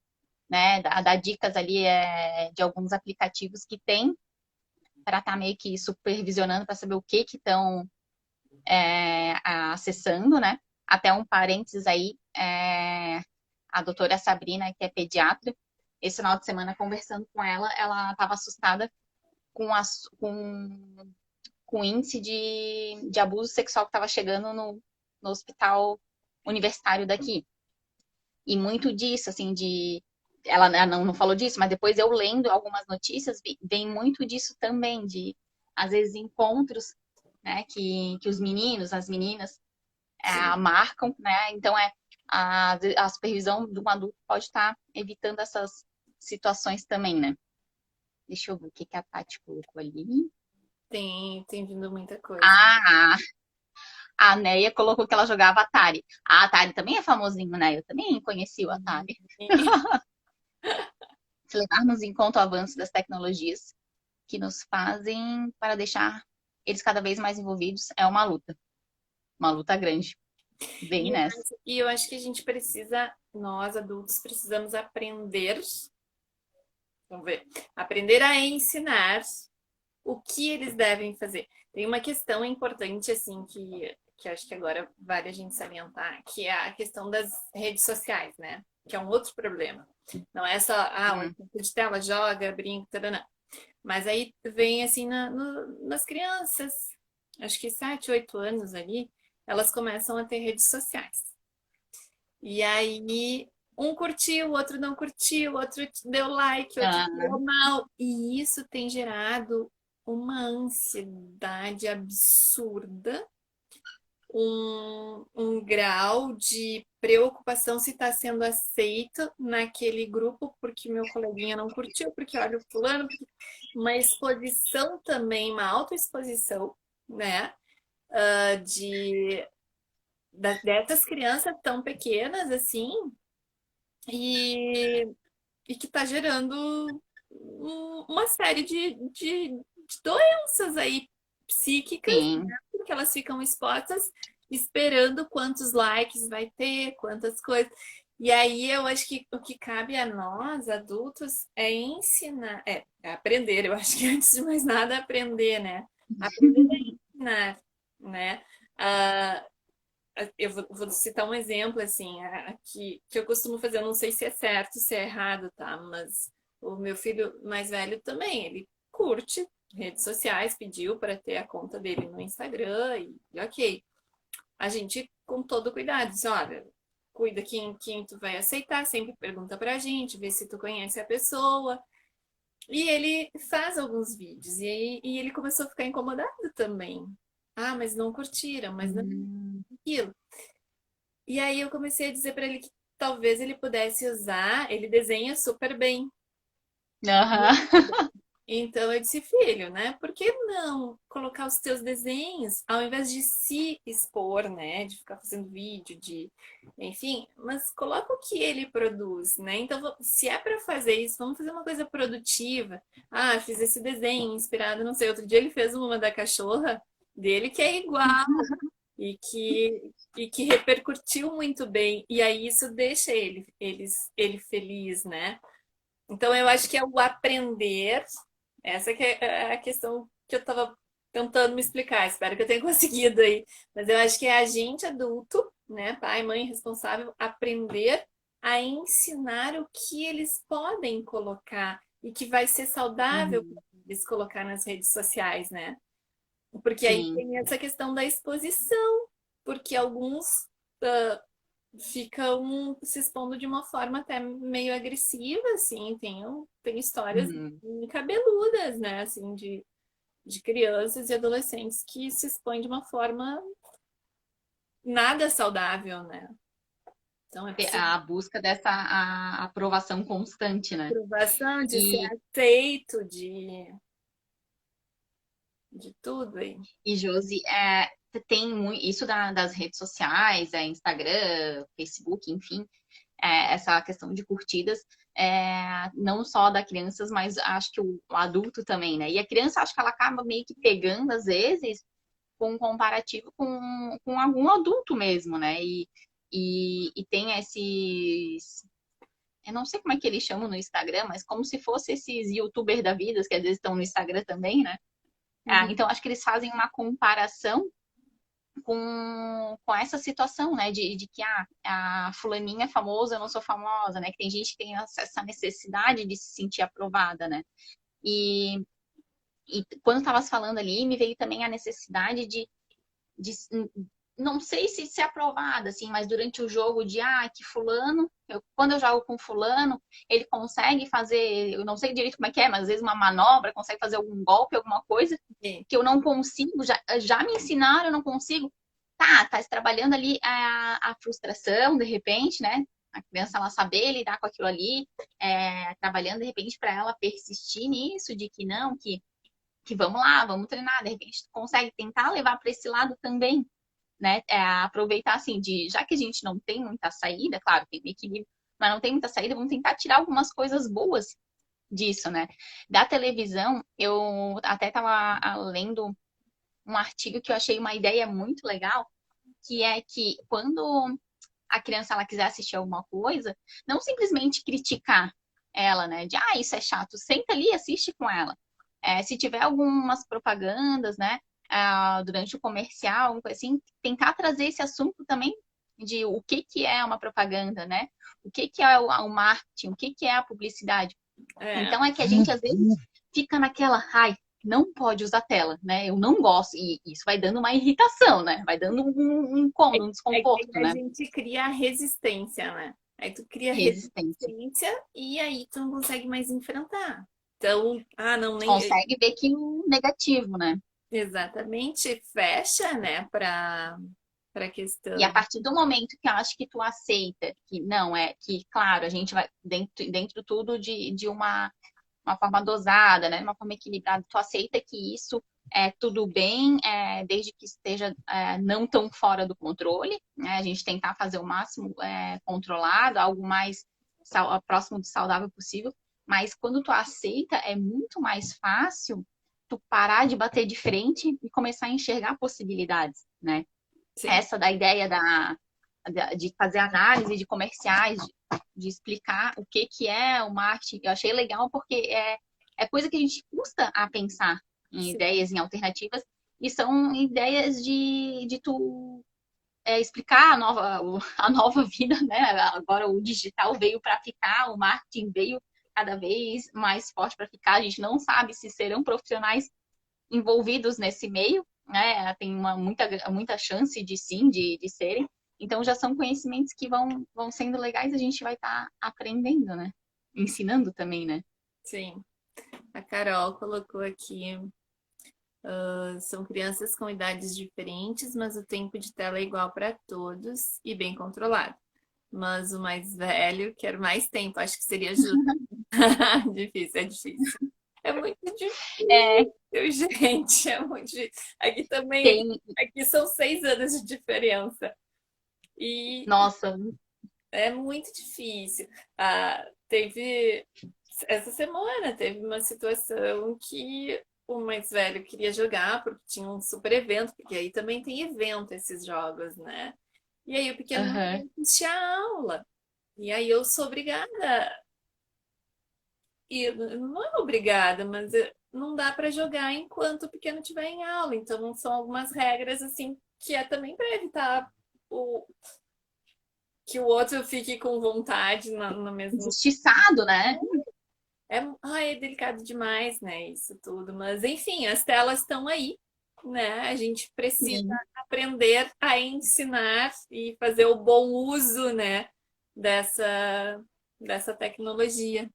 né? Dá dicas ali de alguns aplicativos que tem para estar meio que supervisionando para saber o que estão acessando, né? Até um parênteses aí, a doutora Sabrina, que é pediatra, esse final de semana conversando com ela estava assustada com o índice de abuso sexual que estava chegando no hospital universitário daqui. E muito disso, assim, ela não falou disso, mas depois eu lendo algumas notícias, vem muito disso também, de, às vezes, encontros, né, que os meninos, as meninas Sim. marcam, né, então a supervisão de um adulto pode estar evitando essas situações também, né. Deixa eu ver o que a Tati colocou ali. Tem vindo muita coisa. Ah, a Neia colocou que ela jogava Atari. A Atari também é famosinho, né? Eu também conheci o Atari. Se levarmos em conta o avanço das tecnologias que nos fazem para deixar eles cada vez mais envolvidos, é uma luta grande, bem E eu nessa. acho, e eu acho que a gente precisa, nós adultos, precisamos aprender, vamos ver, aprender a ensinar o que eles devem fazer. Tem uma questão importante, assim, que acho que agora vale a gente salientar, que é a questão das redes sociais, né? Que é um outro problema. Não é só, o Hum, tempo de tela, joga, brinca, tarana. Mas aí vem, assim, nas crianças. acho que 7, 8 anos ali, elas começam a ter redes sociais. E aí, um curtiu, o outro não curtiu, o outro deu like, o outro Ah, falou mal. E isso tem gerado uma ansiedade absurda, um grau de preocupação se está sendo aceito naquele grupo, porque meu coleguinha não curtiu, porque olha o fulano, uma exposição também, uma autoexposição, né? De dessas crianças tão pequenas assim, e, e que está gerando uma série de doenças aí psíquicas, sim, né? Porque elas ficam expostas esperando quantos likes vai ter, quantas coisas. E aí eu acho que o que cabe a nós, adultos, é ensinar, é aprender. Eu acho que antes de mais nada, aprender, né? Aprender a ensinar, né? Ah, eu vou citar um exemplo, assim, que eu costumo fazer, eu não sei se é certo, se é errado, tá? Mas o meu filho mais velho também, ele curte redes sociais, pediu para ter a conta dele no Instagram e ok. A gente, com todo cuidado, diz, olha, cuida quem tu vai aceitar, sempre pergunta pra gente, vê se tu conhece a pessoa. E ele faz alguns vídeos, e ele começou a ficar incomodado também. Ah, mas não curtiram, mas não hum, aquilo. E aí eu comecei a dizer para ele que talvez ele pudesse usar, ele desenha super bem. aham, Então eu disse, filho, né? Por que não colocar os teus desenhos ao invés de se expor, né? De ficar fazendo vídeo, enfim, mas coloca o que ele produz, né? Então, se é para fazer isso, vamos fazer uma coisa produtiva. Ah, fiz esse desenho inspirado, não sei. Outro dia ele fez uma da cachorra dele que é igual e que repercutiu muito bem. E aí isso deixa ele feliz, né? Então eu acho que é o aprender, essa que é a questão que eu estava tentando me explicar, espero que eu tenha conseguido aí. Mas eu acho que é a gente adulto, né, pai, mãe responsável, aprender a ensinar o que eles podem colocar e que vai ser saudável para uhum, eles colocar nas redes sociais, né? Porque aí sim, tem essa questão da exposição, porque alguns ah, ficam se expondo de uma forma até meio agressiva, assim, tem histórias uhum. cabeludas, né, assim, de crianças e adolescentes que se expõem de uma forma nada saudável, né? Então é preciso A busca dessa aprovação constante, né? aprovação de ser E, aceito, de tudo aí. e Josi, tem muito, isso das redes sociais, Instagram, Facebook, enfim, essa questão de curtidas, não só da crianças, mas acho que o adulto também, né? E a criança, acho que ela acaba meio que pegando, às vezes, com um comparativo com algum adulto mesmo, né? E tem esses. Eu não sei como é que eles chamam no Instagram, mas como se fosse esses YouTubers da vida, que às vezes estão no Instagram também, né? Uhum. Então, acho que eles fazem uma comparação com essa situação, né? De que a fulaninha é famosa, eu não sou famosa, né? Que tem gente que tem essa necessidade de se sentir aprovada, né? E, e quando estavas falando ali, me veio também a necessidade de não sei se é aprovada, assim, mas durante o jogo que fulano, quando eu jogo com fulano, ele consegue fazer, eu não sei direito como é que é, mas às vezes uma manobra, consegue fazer algum golpe, alguma coisa É, que eu não consigo, já me ensinaram, eu não consigo. Tá trabalhando ali a frustração, de repente, né? A criança ela saber lidar com aquilo ali, trabalhando de repente para ela persistir nisso, de que não, que vamos lá, vamos treinar, de repente tu consegue tentar levar para esse lado também, né? Aproveitar assim, já que a gente não tem muita saída, claro, tem um equilíbrio, mas não tem muita saída, vamos tentar tirar algumas coisas boas disso, né? Da televisão, eu até estava lendo um artigo que eu achei uma ideia muito legal, que é que quando a criança ela quiser assistir alguma coisa, não simplesmente criticar ela, né? De isso é chato, senta ali e assiste com ela. Se tiver algumas propagandas, né? Durante o comercial, alguma coisa assim, tentar trazer esse assunto também de o que é uma propaganda, né? O que é o marketing, o que é a publicidade. é, Então é que a gente às vezes fica naquela, ai, não pode usar tela, né? Eu não gosto. E isso vai dando uma irritação, né? Vai dando um incômodo, um É que desconforto, a né? gente cria a resistência, né? Aí tu cria Resistência. resistência e aí tu não consegue mais enfrentar. Então, não, nem Consegue ver que o negativo, né? exatamente fecha, né, para E a questão. partir do momento que eu acho que tu aceita que não é, que, claro, a gente vai dentro tudo de uma forma dosada, né? Uma forma equilibrada, tu aceita que isso é tudo bem, desde que esteja não tão fora do controle, né? A gente tentar fazer o máximo controlado, algo mais próximo do saudável possível. Mas quando tu aceita, é muito mais fácil tu parar de bater de frente e começar a enxergar possibilidades, né? Sim. Essa da ideia de fazer análise de comerciais, de explicar o que é o marketing, eu achei legal porque é coisa que a gente custa a pensar em Sim. ideias, em alternativas, e são ideias de tu explicar a nova vida, né? Agora o digital veio para ficar, o marketing veio cada vez mais forte para ficar. A gente não sabe se serão profissionais envolvidos nesse meio, né? Tem muita chance de sim, de serem. Então já são conhecimentos que vão sendo legais, a gente vai estar aprendendo, né? Ensinando também, né? Sim. A Carol colocou aqui, são crianças com idades diferentes, mas o tempo de tela é igual para todos e bem controlado. Mas o mais velho quer mais tempo, acho que seria justo. Difícil, é difícil. É muito É, difícil, gente. É muito difícil. Aqui também, tem, aqui são 6 anos de diferença. E nossa, é muito difícil. Teve essa semana teve uma situação que o mais velho queria jogar porque tinha um super evento, porque aí também tem evento esses jogos, né? E aí o pequeno não aham. queria assistir a aula. E aí eu sou obrigada. E não é obrigada, mas não dá para jogar enquanto o pequeno estiver em aula. Então são algumas regras assim que é também para evitar o, que o outro fique com vontade no mesmo. Injustiçado, né? É delicado demais, né? Isso tudo. Mas enfim, as telas estão aí, né? A gente precisa Sim. aprender a ensinar e fazer o bom uso, né? Dessa, dessa tecnologia.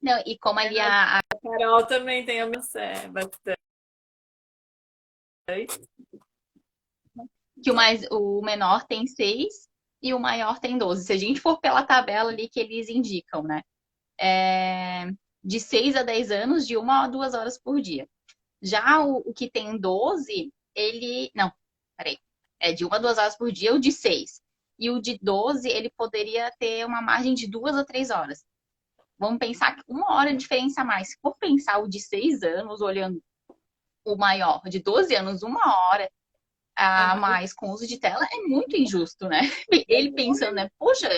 Não, e como ali A Carol também tem a bastante. que o menor tem 6 e o maior tem 12. Se a gente for pela tabela ali que eles indicam, né? De 6 a 10 anos, de 1 a 2 horas por dia. Já o que tem 12, ele. Não, peraí. É de 1 a 2 horas por dia, o de 6. E o de 12, ele poderia ter uma margem de 2 a 3 horas. Vamos pensar que 1 hora de diferença a mais. Se for pensar o de 6 anos, olhando o maior, de 12 anos, 1 hora a mais com uso de tela, é muito injusto, né? Ele pensando, né? Poxa,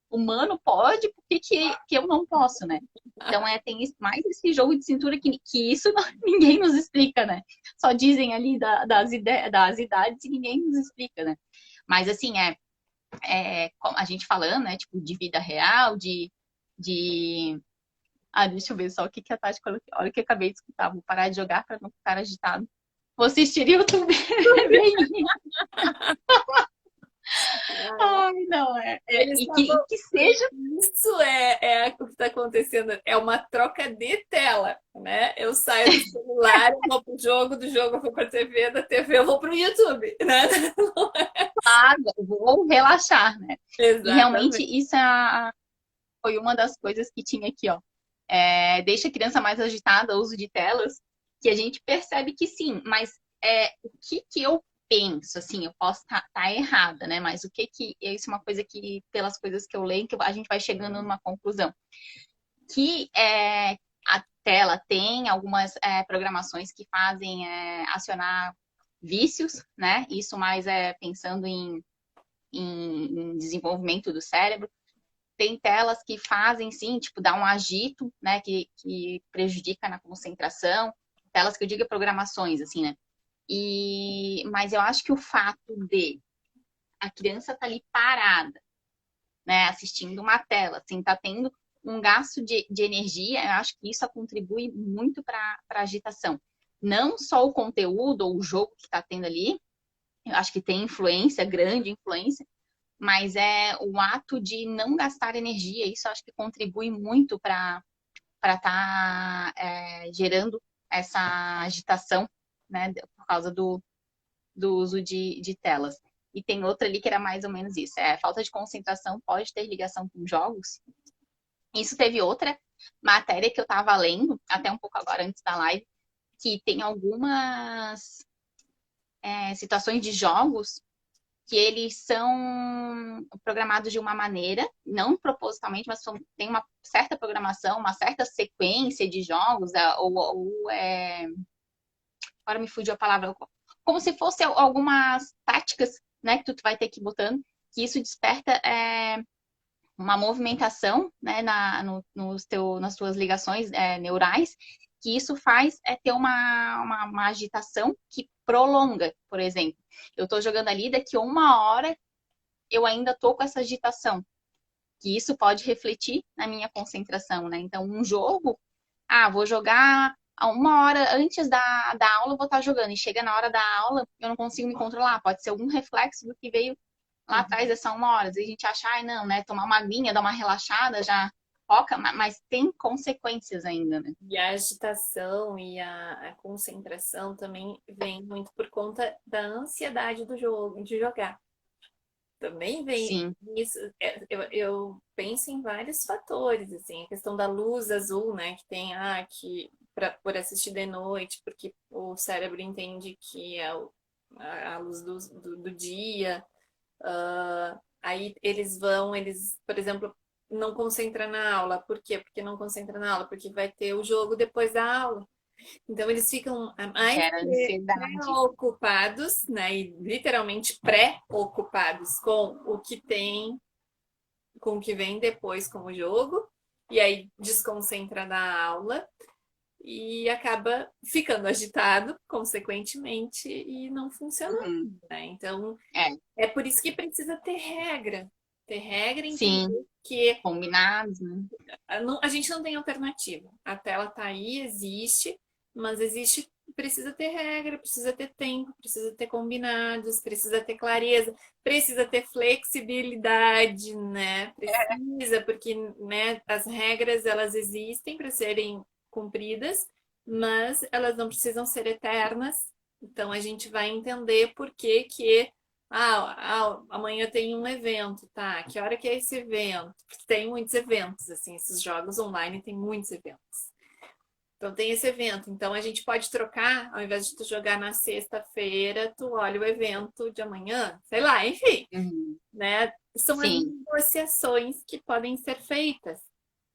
humano pode, por que eu não posso, né? Então tem mais esse jogo de cintura que isso não, ninguém nos explica, né? Só dizem ali das idades e ninguém nos explica, né? Mas assim, como a gente falando, né? Tipo, de vida real, de... deixa eu ver só o que a Tati colocou. Olha o que eu acabei de escutar. Vou parar de jogar para não ficar agitado. Vou assistir YouTube. Ai, não, Eles e estavam. que seja. Isso é o que está acontecendo. É uma troca de tela, né? Eu saio do celular, eu vou pro jogo, do jogo eu vou para a TV, da TV eu vou pro YouTube, né? Água, vou relaxar, né? E realmente Exatamente. isso foi uma das coisas que tinha aqui, ó. Deixa a criança mais agitada, uso de telas, que a gente percebe que sim, mas o que eu penso, assim, eu posso estar errada, né? Mas isso é uma coisa que, pelas coisas que eu leio, que a gente vai chegando numa conclusão. Que a tela tem algumas programações que fazem acionar vícios, né? Isso mais pensando em desenvolvimento do cérebro. Tem telas que fazem, sim, tipo, dar um agito, né? Que prejudica na concentração. Telas que eu digo programações, assim, né? Mas eu acho que o fato de a criança estar tá ali parada, né? Assistindo uma tela, assim, tá tendo um gasto de energia, eu acho que isso contribui muito para a agitação. Não só o conteúdo ou o jogo que está tendo ali, eu acho que tem influência, grande influência, mas é o ato de não gastar energia, isso eu acho que contribui muito para estar gerando essa agitação, né, por causa do uso de telas. E tem outra ali que era mais ou menos isso. Falta de concentração pode ter ligação com jogos. Isso teve outra matéria que eu estava lendo, até um pouco agora antes da live, que tem algumas situações de jogos que eles são programados de uma maneira, não propositalmente, mas tem uma certa programação, uma certa sequência de jogos, agora me fugiu a palavra, como se fosse algumas táticas, né, que tu vai ter que ir botando, que isso desperta uma movimentação, né, nas tuas ligações neurais, que isso faz ter uma agitação que prolonga, por exemplo. Eu estou jogando ali, daqui a 1 hora eu ainda estou com essa agitação, que isso pode refletir na minha concentração, né? Então, um jogo, vou jogar a 1 hora antes da aula, eu vou estar jogando, e chega na hora da aula, eu não consigo me controlar, pode ser algum reflexo do que veio lá atrás dessa 1 hora. Às vezes a gente acha, não, né? Tomar uma aguinha, dar uma relaxada, já foca, mas tem consequências ainda, né? E a agitação e a concentração também vem muito por conta da ansiedade do jogo, de jogar. Também vem Sim. isso. Eu penso em vários fatores, assim, a questão da luz azul, né? Que tem, por assistir de noite, porque o cérebro entende que é a luz do dia. Aí eles, por exemplo, não concentram na aula. Por quê? Porque não concentra na aula? Porque vai ter o jogo depois da aula. Então eles ficam mais Gera ansiedade. preocupados, né? E literalmente pré-ocupados com o que tem, com o que vem depois com o jogo, e aí desconcentra da aula e acaba ficando agitado, consequentemente, e não funcionando, Uhum. né? Então É, é por isso que precisa ter regra, sim, entender que combinados, né? a gente não tem alternativa. A tela tá aí, existe, mas existe, precisa ter regra, precisa ter tempo, precisa ter combinados, precisa ter clareza, precisa ter flexibilidade, né? Precisa, porque, né, as regras elas existem para serem cumpridas, mas elas não precisam ser eternas. Então a gente vai entender por que que amanhã tem um evento, tá? Que hora que é esse evento? Porque tem muitos eventos, assim, esses jogos online tem muitos eventos. Então tem esse evento. Então a gente pode trocar, ao invés de tu jogar na sexta-feira, tu olha o evento de amanhã, sei lá, enfim, Uhum. né? São as Sim, negociações que podem ser feitas,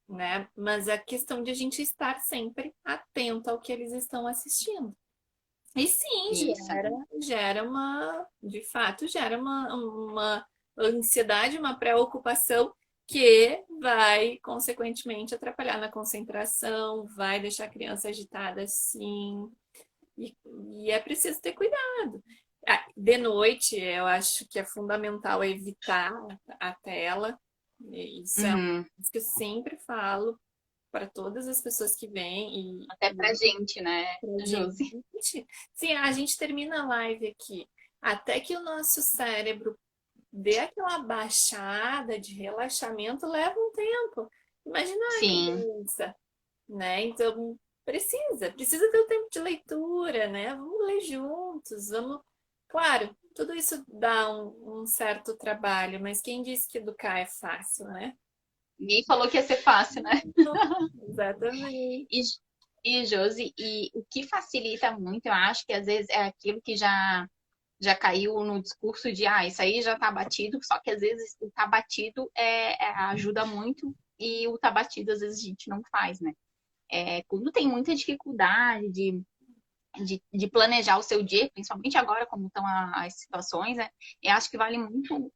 né? Mas a questão de a gente estar sempre atento ao que eles estão assistindo. E sim, isso. de fato, gera uma ansiedade, uma preocupação que vai, consequentemente, atrapalhar na concentração, vai deixar a criança agitada, sim. E é preciso ter cuidado. De noite, eu acho que é fundamental evitar a tela. Isso é uma Uhum. coisa que eu sempre falo para todas as pessoas que vêm Até pra gente, né, pra Josi? gente. Sim, a gente termina a live aqui. Até que o nosso cérebro dê aquela baixada de relaxamento, leva um tempo. Imagina a Sim, criança, né? Então, precisa ter um tempo de leitura, né? Vamos ler juntos, vamos. Claro, tudo isso dá um certo trabalho, mas quem disse que educar é fácil, né? ninguém falou que ia ser fácil, né? Exatamente. E, Josi, e o que facilita muito, eu acho que às vezes é aquilo que já caiu no discurso de, isso aí já tá batido, só que às vezes o tá batido ajuda muito e o tá batido às vezes a gente não faz, né? Quando tem muita dificuldade de planejar o seu dia, principalmente agora como estão as situações, né? Eu acho que vale muito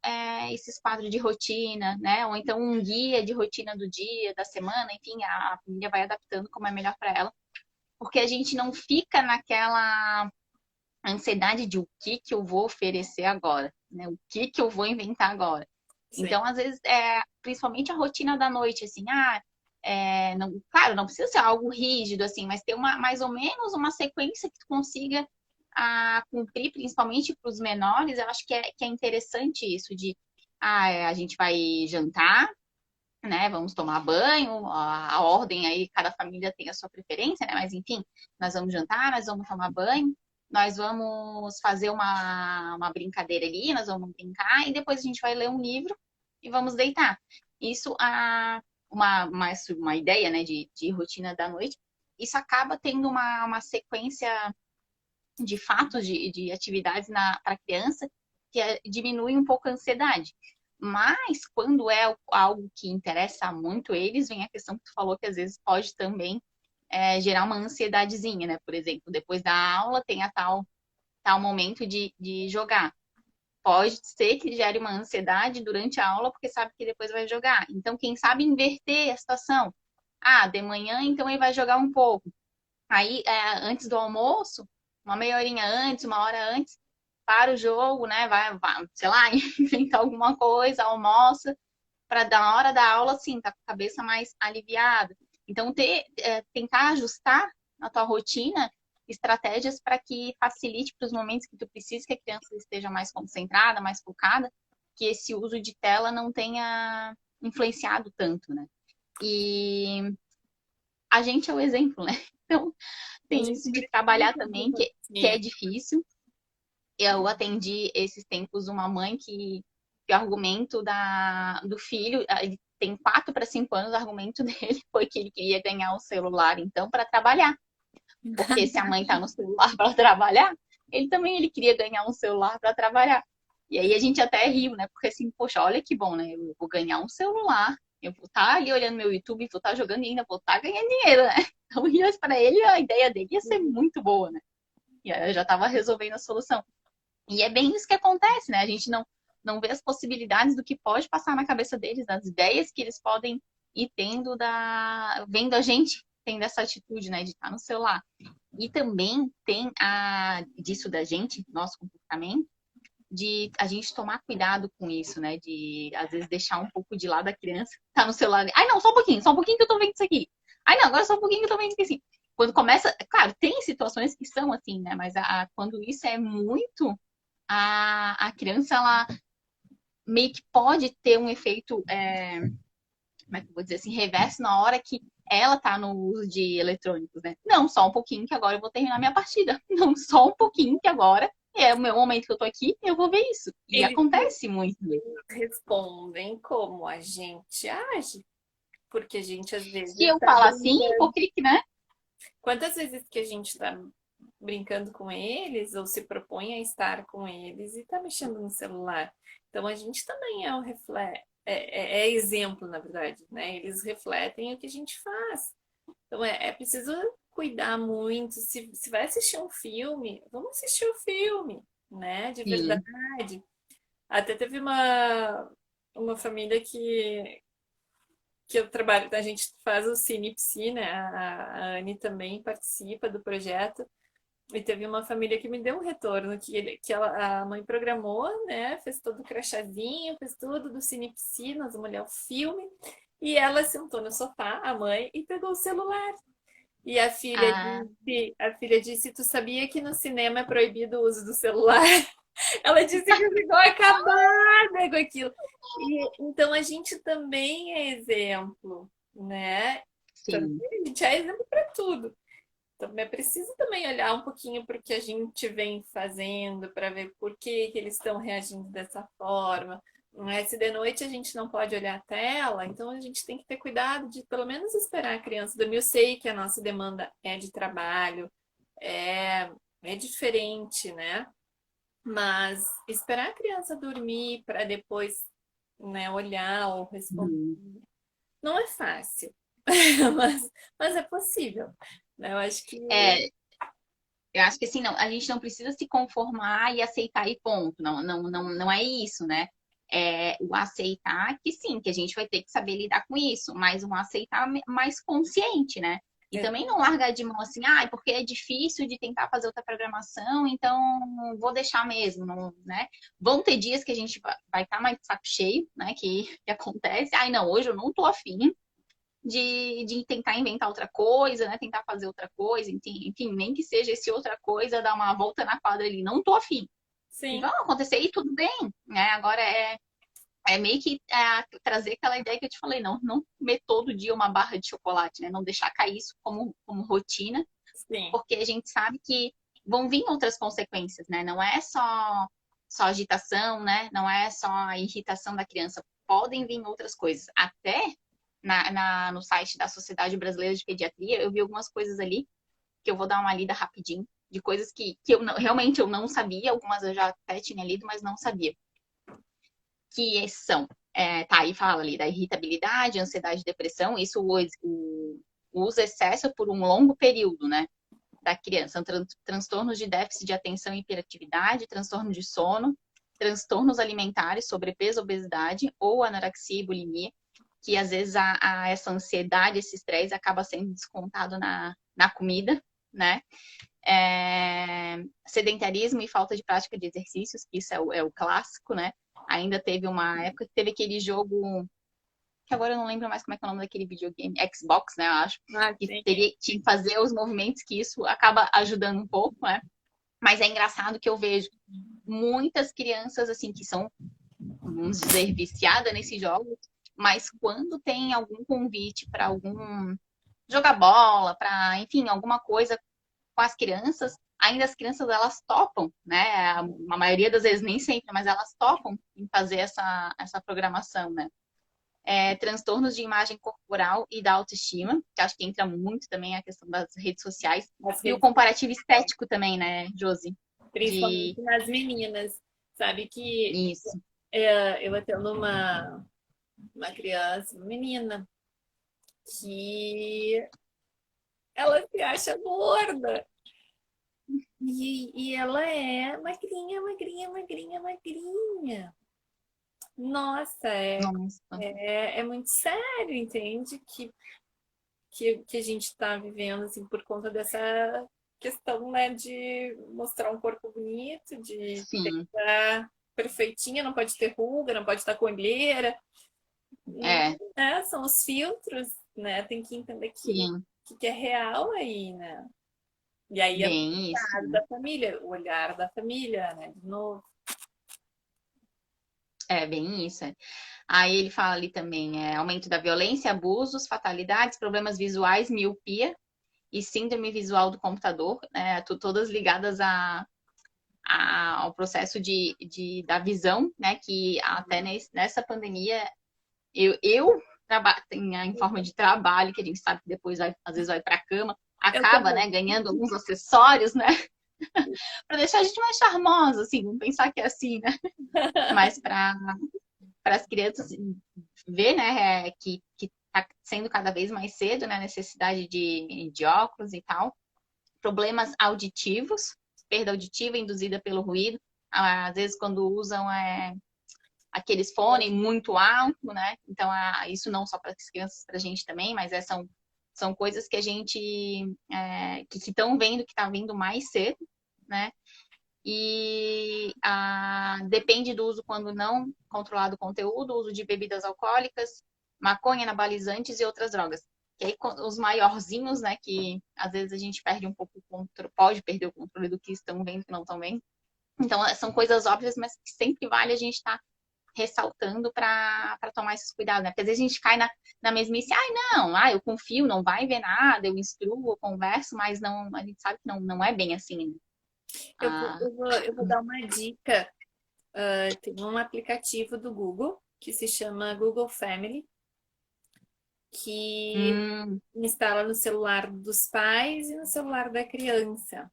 esses quadros de rotina, né? Ou então um guia de rotina do dia, da semana, enfim, a família vai adaptando como é melhor para ela, porque a gente não fica naquela ansiedade de o que eu vou oferecer agora, né? O que eu vou inventar agora. Sim. Então, às vezes, principalmente a rotina da noite, assim, Não, claro, não precisa ser algo rígido, assim, mas ter mais ou menos uma sequência que tu consiga cumprir, principalmente para os menores. Eu acho que é interessante isso de a gente vai jantar, né? Vamos tomar banho, a ordem aí, cada família tem a sua preferência, né? Mas enfim, nós vamos jantar, nós vamos tomar banho, nós vamos fazer uma brincadeira ali, nós vamos brincar e depois a gente vai ler um livro e vamos deitar. Isso, uma ideia, né, de rotina da noite, isso acaba tendo uma sequência de fatos, de atividades para a criança, que diminui um pouco a ansiedade. Mas quando é algo que interessa muito eles, vem a questão que tu falou que às vezes pode também gerar uma ansiedadezinha, né? Por exemplo, depois da aula tem a tal momento de jogar. Pode ser que gere uma ansiedade durante a aula, porque sabe que depois vai jogar. Então, quem sabe inverter a situação. De manhã, então ele vai jogar um pouco. Aí, antes do almoço, uma meia horinha antes, uma hora antes, para o jogo, né? Vai, sei lá, inventar alguma coisa, almoça, para na hora da aula, assim, tá com a cabeça mais aliviada. Então, tentar ajustar na tua rotina estratégias para que facilite para os momentos que tu precisa que a criança esteja mais concentrada, mais focada, que esse uso de tela não tenha influenciado tanto, né? E a gente é o exemplo, né? Então, tem isso de trabalhar também, que é difícil. Eu atendi esses tempos uma mãe que o argumento do filho, ele tem 4 para 5 anos, o argumento dele foi que ele queria ganhar um celular, então, para trabalhar. Porque se a mãe tá no celular para trabalhar, ele queria ganhar um celular para trabalhar. E aí a gente até riu, né? Porque assim, poxa, olha que bom, né? Eu vou ganhar um celular, eu vou estar ali olhando meu YouTube, vou estar jogando e ainda vou estar ganhando dinheiro, né? Então, para ele, a ideia dele ia ser muito boa, né? E aí eu já estava resolvendo a solução. E é bem isso que acontece, né? A gente não vê as possibilidades do que pode passar na cabeça deles, das ideias que eles podem ir tendo vendo a gente tendo essa atitude, né, de estar no celular. E também tem disso da gente, nosso comportamento, de a gente tomar cuidado com isso, né? De às vezes deixar um pouco de lado a criança, tá no celular. Ai, não, só um pouquinho que eu tô vendo isso aqui. Ai, não, agora só um pouquinho que eu tô vendo isso aqui. Assim. Quando começa, claro, tem situações que são assim, né? Mas quando isso é muito, a criança, ela meio que pode ter um efeito, como é que eu vou dizer assim, reverso na hora que ela tá no uso de eletrônicos, né? Não, só um pouquinho que agora eu vou terminar minha partida. Não, só um pouquinho que agora é o meu momento que eu tô aqui, eu vou ver isso. E Eles acontece muito. respondem como a gente age, porque a gente às vezes Se eu está falar assim, brincando. por que que, né? Quantas vezes que a gente está brincando com eles ou se propõe a estar com eles e está mexendo no celular? Então a gente também é um é exemplo, na verdade, né? Eles refletem o que a gente faz. Então é preciso cuidar muito. Se vai assistir um filme, vamos assistir o filme, né? De Sim. verdade. Até teve uma família que eu trabalho, a gente faz o Cinepsi, né? A Anne também participa do projeto. E teve uma família que me deu um retorno, a mãe programou, né? Fez todo o crachazinho, fez tudo do Cinepsi, nós vamos olhar o filme. E ela sentou no sofá, a mãe, e pegou o celular. E Ah, a filha disse, tu sabia que no cinema é proibido o uso do celular? Ela disse que ficou acabada com aquilo. Então a gente também é exemplo, né? sim. A gente é exemplo para tudo. Então é preciso também olhar um pouquinho para o que a gente vem fazendo, para ver por que eles estão reagindo dessa forma. Se de noite a gente não pode olhar a tela, então a gente tem que ter cuidado de pelo menos esperar a criança dormir. Eu sei que a nossa demanda é de trabalho, é diferente, né? Mas esperar a criança dormir para depois, né, olhar ou responder Uhum. não é fácil, mas é possível. Né? Eu acho que É, eu acho que assim, não, a gente não precisa se conformar e aceitar e ponto. Não é isso, né? É o aceitar que sim, que a gente vai ter que saber lidar com isso, mas um aceitar mais consciente, né? E também não largar de mão assim, porque é difícil de tentar fazer outra programação, então vou deixar mesmo, não, né? Vão ter dias que a gente vai estar mais de saco cheio, né? Que acontece. Ai, não, hoje eu não tô afim, de tentar inventar outra coisa, né? Tentar fazer outra coisa, enfim, nem que seja esse outra coisa, dar uma volta na quadra ali. Não tô afim. E Sim, vão acontecer e tudo bem, né? Agora é meio que trazer aquela ideia que eu te falei, não comer todo dia uma barra de chocolate, né? Não deixar cair isso como rotina, sim. porque a gente sabe que vão vir outras consequências, né? Não é só agitação, né? Não é só a irritação da criança. Podem vir outras coisas. Até no site da Sociedade Brasileira de Pediatria, eu vi algumas coisas ali que eu vou dar uma lida rapidinho, de coisas que realmente eu não sabia, algumas eu já até tinha lido, mas não sabia. Que são, tá aí fala ali da irritabilidade, ansiedade, depressão, isso o uso excesso por um longo período, né? Da criança. São transtornos de déficit de atenção e hiperatividade, transtorno de sono, transtornos alimentares, sobrepeso, obesidade ou anorexia e bulimia, que às vezes essa ansiedade, esse estresse acaba sendo descontado na comida, né? Sedentarismo e falta de prática de exercícios, que isso é o clássico, né? Ainda teve uma época que teve aquele jogo que agora eu não lembro mais como é que é o nome daquele videogame, Xbox, né, eu acho, Ah, que sim. tinha que fazer os movimentos, que isso acaba ajudando um pouco, né? Mas é engraçado que eu vejo muitas crianças, assim, que são, vamos dizer, viciadas nesses jogos, mas quando tem algum convite para algum jogar bola, para, enfim, alguma coisa com as crianças, ainda as crianças elas topam, né? A maioria das vezes nem sempre, mas elas topam em fazer essa programação, né? Transtornos de imagem corporal e da autoestima, que acho que entra muito também a questão das redes sociais, As e o redes comparativo estético também, né, Josi? De principalmente nas meninas. Sabe que isso. eu atendo uma criança, uma menina, que ela se acha gorda. E ela é magrinha, magrinha, magrinha, magrinha. Nossa, Nossa. é muito sério, entende? Que a gente está vivendo assim, por conta dessa questão, né, de mostrar um corpo bonito, de ter que Sim. estar perfeitinha, não pode ter ruga, não pode estar com olheira. É. Né? São os filtros, né? Tem que entender Sim. que é real aí, né? E aí é o Bem isso, olhar né? da família, o olhar da família, né? De novo. É bem isso. Aí ele fala ali também, aumento da violência, abusos, fatalidades, problemas visuais, miopia e síndrome visual do computador, né? Todas ligadas ao processo da visão, né? Que até nessa pandemia eu trabalho em forma de trabalho, que a gente sabe que depois às vezes vai para a cama, Eu acaba, também. né, ganhando alguns acessórios, né, para deixar a gente mais charmosa, assim, vamos pensar que é assim, né? Mas para as crianças ver, né, que tá sendo cada vez mais cedo, né, a necessidade de óculos e tal, problemas auditivos, perda auditiva induzida pelo ruído, às vezes quando usam aqueles fones muito alto, né? Então, isso não só para as crianças, para a gente também, mas são coisas que a gente que estão vendo que está vindo mais cedo, né? E depende do uso quando não controlado o conteúdo, uso de bebidas alcoólicas, maconha, anabolizantes e outras drogas. Que aí os maiorzinhos, né, que às vezes a gente perde um pouco o controle, pode perder o controle do que estão vendo, que não estão vendo. Então, são coisas óbvias, mas que sempre vale a gente estar ressaltando para tomar esses cuidados, né? Porque às vezes a gente cai na mesmice, não, eu confio, não vai ver nada, eu instruo, eu converso, mas não, a gente sabe que não é bem assim, né? Ah, Eu vou dar uma dica. Tem um aplicativo do Google que se chama Google Family, que hum, instala no celular dos pais e no celular da criança.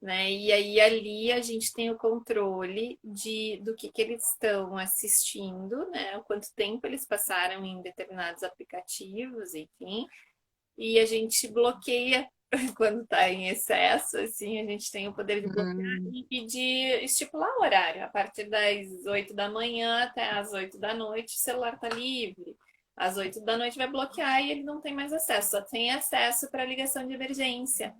Né? E aí ali a gente tem o controle do que eles estão assistindo, né? O quanto tempo eles passaram em determinados aplicativos, enfim. E a gente bloqueia quando está em excesso, assim, a gente tem o poder de bloquear hum, e pedir, estipular o horário. A partir das 8 da manhã até as 8 da noite, o celular está livre. Às 8 da noite vai bloquear e ele não tem mais acesso, só tem acesso para ligação de emergência.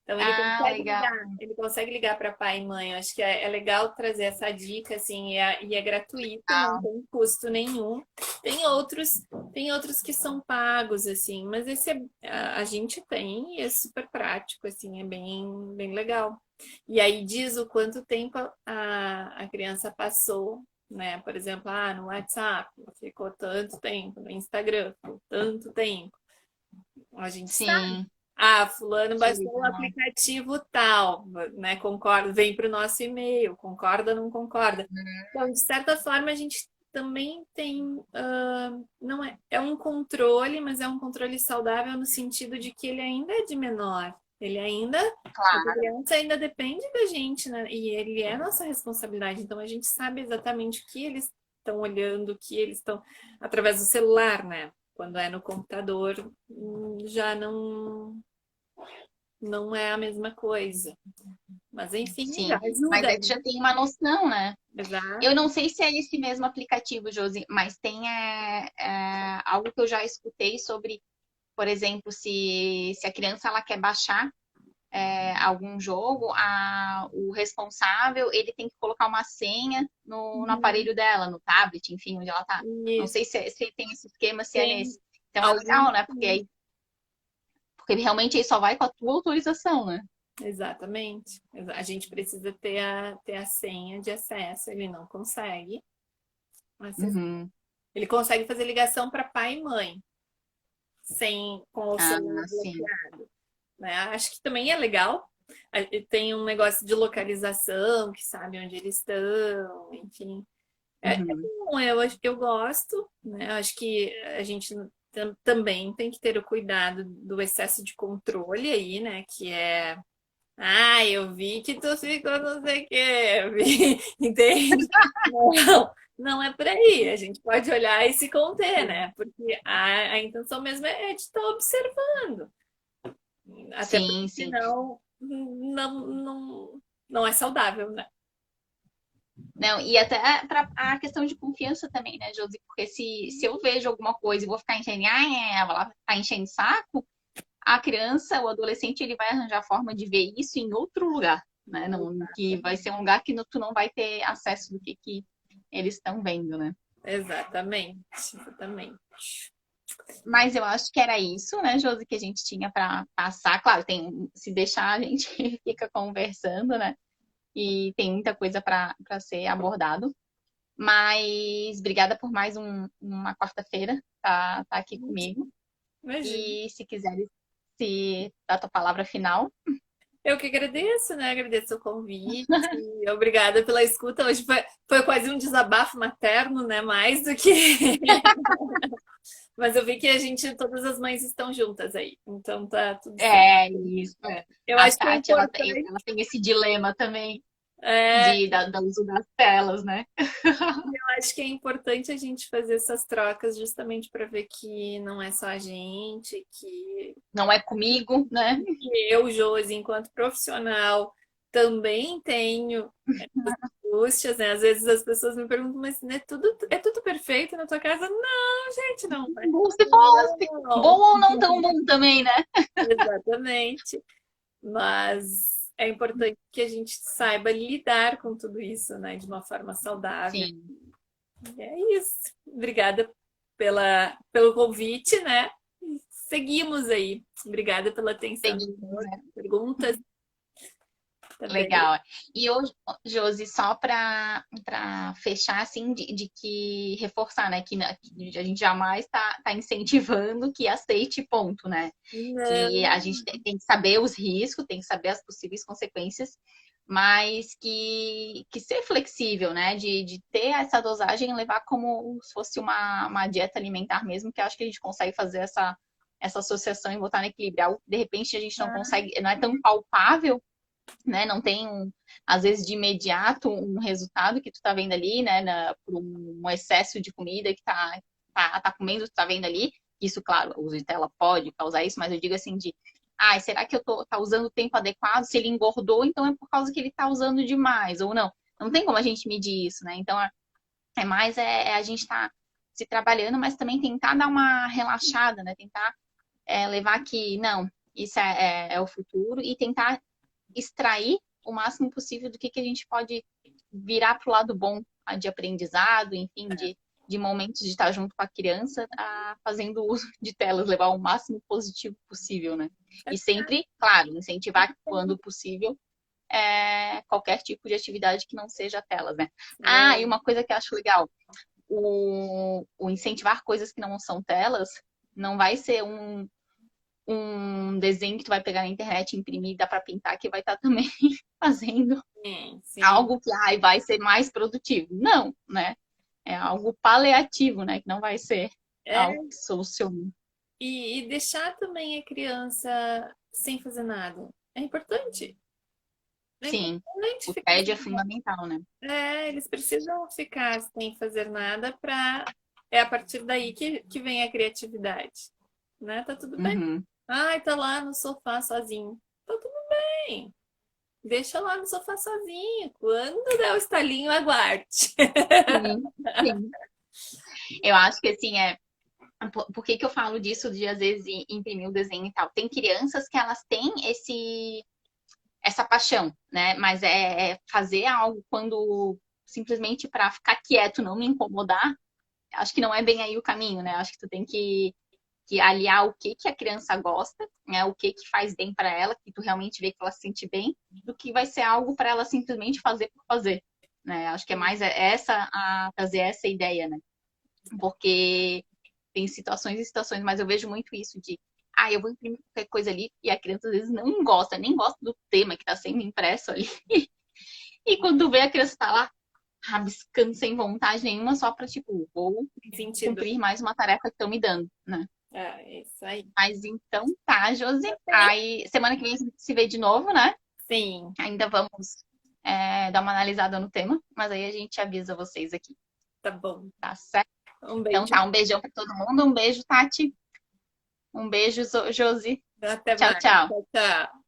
Então Ah, legal. ele consegue ligar para pai e mãe. Eu acho que é legal trazer essa dica, assim, e é gratuito, não Ah, tem custo nenhum. Tem outros, tem outros que são pagos, assim, mas esse a gente tem e é super prático, assim, é bem legal. E aí diz o quanto tempo a criança passou, né? Por exemplo, no WhatsApp, ficou tanto tempo, no Instagram, ficou tanto tempo. A gente sabe. sim. Fulano Que baixou o legal. aplicativo tal, né? Concorda, vem para o nosso e-mail, concorda, não concorda. Então, de certa forma, a gente também tem, não é um controle, mas é um controle saudável no sentido de que ele ainda é de menor. Ele ainda, a Claro. criança ainda depende da gente, né? E ele é nossa responsabilidade. Então, a gente sabe exatamente o que eles estão olhando, o que eles estão, através do celular, né? Quando é no computador, já não é a mesma coisa. Mas enfim, já Sim. Mas ajuda, aí tu já tem uma noção, né? Eu exato. não sei se é esse mesmo aplicativo, Josi, mas tem algo que eu já escutei sobre, por exemplo, se a criança ela quer baixar algum jogo, o responsável ele tem que colocar uma senha no Uhum. aparelho dela, no tablet, enfim, onde ela tá. Não Isso sei se tem esse esquema, se é tem nesse. Então é alguns, legal, né? Porque realmente aí só vai com a tua autorização, né? exatamente. A gente precisa ter a senha de acesso, ele não consegue acessar. Uhum. Ele consegue fazer ligação para pai e mãe, com o Ah, celular sim. bloqueado, né? Acho que também é legal. Tem um negócio de localização, que sabe onde eles estão, enfim. É Uhum. bom, eu gosto, né? Acho que a gente também tem que ter o cuidado do excesso de controle aí, né? Que é, eu vi que tu ficou não sei o quê, entende? Não, não é por aí. A gente pode olhar e se conter, né? Porque a intenção mesmo é de estar observando. Até porque Sim, sim. não é saudável, né? Não, e até para a questão de confiança também, né, Josi? Porque se eu vejo alguma coisa e vou ficar enchendo, ela vai ficar enchendo saco, a criança, o adolescente, ele vai arranjar forma de ver isso em outro lugar, né? Não, que vai ser um lugar que tu não vai ter acesso do que eles estão vendo, né? Exatamente, exatamente. Mas eu acho que era isso, né, Josi, que a gente tinha para passar. Claro, se deixar, a gente fica conversando, né? E tem muita coisa para ser abordado. Mas obrigada por mais uma quarta-feira tá aqui comigo. Imagina. E se quiser se dar tua palavra final. Eu que agradeço, né? Agradeço o convite. Obrigada pela escuta. Hoje foi quase um desabafo materno, né? Mais do que. Mas eu vi que todas as mães estão juntas aí. Então tá tudo certo. É isso. É. Eu A acho que é Tati, importante. ela tem esse dilema também É, do uso das telas, né? eu acho que é importante a gente fazer essas trocas justamente para ver que não é só a gente, Não é comigo, né? que eu, Josi, enquanto profissional, também tenho angústias, né? Às vezes as pessoas me perguntam, mas né, é tudo perfeito na tua casa? Não, gente, não é. Bom se fosse. Não. Bom ou não tão bom também, né? Exatamente. Mas é importante que a gente saiba lidar com tudo isso, né? De uma forma saudável. Sim, E é isso. Obrigada pelo convite, né? Seguimos aí. Obrigada pela atenção. seguimos, né? Perguntas também. Legal. E hoje, Josi, só para fechar, assim, de que reforçar, né? Que a gente jamais tá incentivando que aceite ponto, né? Que a Não. gente tem que saber os riscos, tem que saber as possíveis consequências, mas que ser flexível, né? De ter essa dosagem e levar como se fosse uma dieta alimentar mesmo, que eu acho que a gente consegue fazer essa associação e botar no equilíbrio. Algo que, de repente, a gente não consegue, não é tão palpável, né? Não tem, às vezes, de imediato um resultado que tu tá vendo ali, né? Por um excesso de comida que tá comendo, tu tá vendo ali. Isso, claro, o uso de tela pode causar isso, mas eu digo assim será que tá usando o tempo adequado? Se ele engordou, então é por causa que ele tá usando demais, ou não. Não tem como a gente medir isso, né? Então, é mais a gente tá se trabalhando, mas também tentar dar uma relaxada, né? Tentar levar que, não, isso é o futuro, e tentar extrair o máximo possível do que a gente pode virar para o lado bom de aprendizado, enfim, de momentos de estar junto com a criança, fazendo uso de telas, levar o máximo positivo possível, né? E sempre, claro, incentivar quando possível qualquer tipo de atividade que não seja telas, né? E uma coisa que eu acho legal, o incentivar coisas que não são telas não vai ser um desenho que tu vai pegar na internet, imprimir, dá para pintar, que vai estar também fazendo Sim. algo que vai ser mais produtivo. Não, né? É algo paliativo, né? Que não vai ser algo que solucione. E deixar também a criança sem fazer nada. É importante. É Sim, importante o ficar TED é fundamental, né? eles precisam ficar sem fazer nada para é a partir daí que vem a criatividade, né? Tá tudo bem. Uhum. Ai, tá lá no sofá sozinho. Tá tudo bem. Deixa lá no sofá sozinho. Quando der o estalinho, aguarde. Sim, sim. Eu acho que assim Por que eu falo disso de às vezes imprimir o desenho e tal? Tem crianças que elas têm essa paixão, né? Mas fazer algo quando simplesmente para ficar quieto, não me incomodar, acho que não é bem aí o caminho, né? Acho que tu tem que aliar o que a criança gosta, né? O que faz bem para ela, que tu realmente vê que ela se sente bem, do que vai ser algo para ela simplesmente fazer por fazer, né? Acho que é mais trazer essa ideia, né? Porque tem situações e situações, mas eu vejo muito isso de eu vou imprimir qualquer coisa ali, e a criança às vezes não gosta, nem gosta do tema que está sendo impresso ali. E quando tu vê a criança tá lá rabiscando sem vontade nenhuma, só para tipo, vou Sentido. cumprir mais uma tarefa que estão me dando, né? Isso aí. Mas então tá, Josi. Aí semana que vem a gente se vê de novo, né? Sim, Ainda vamos dar uma analisada no tema, mas aí a gente avisa vocês aqui, tá bom. tá certo? Um Então beijo. tá, um beijão para todo mundo, um beijo, Tati. Um beijo, Josi. Até Tchau, mais. tchau. Tchau, tchau.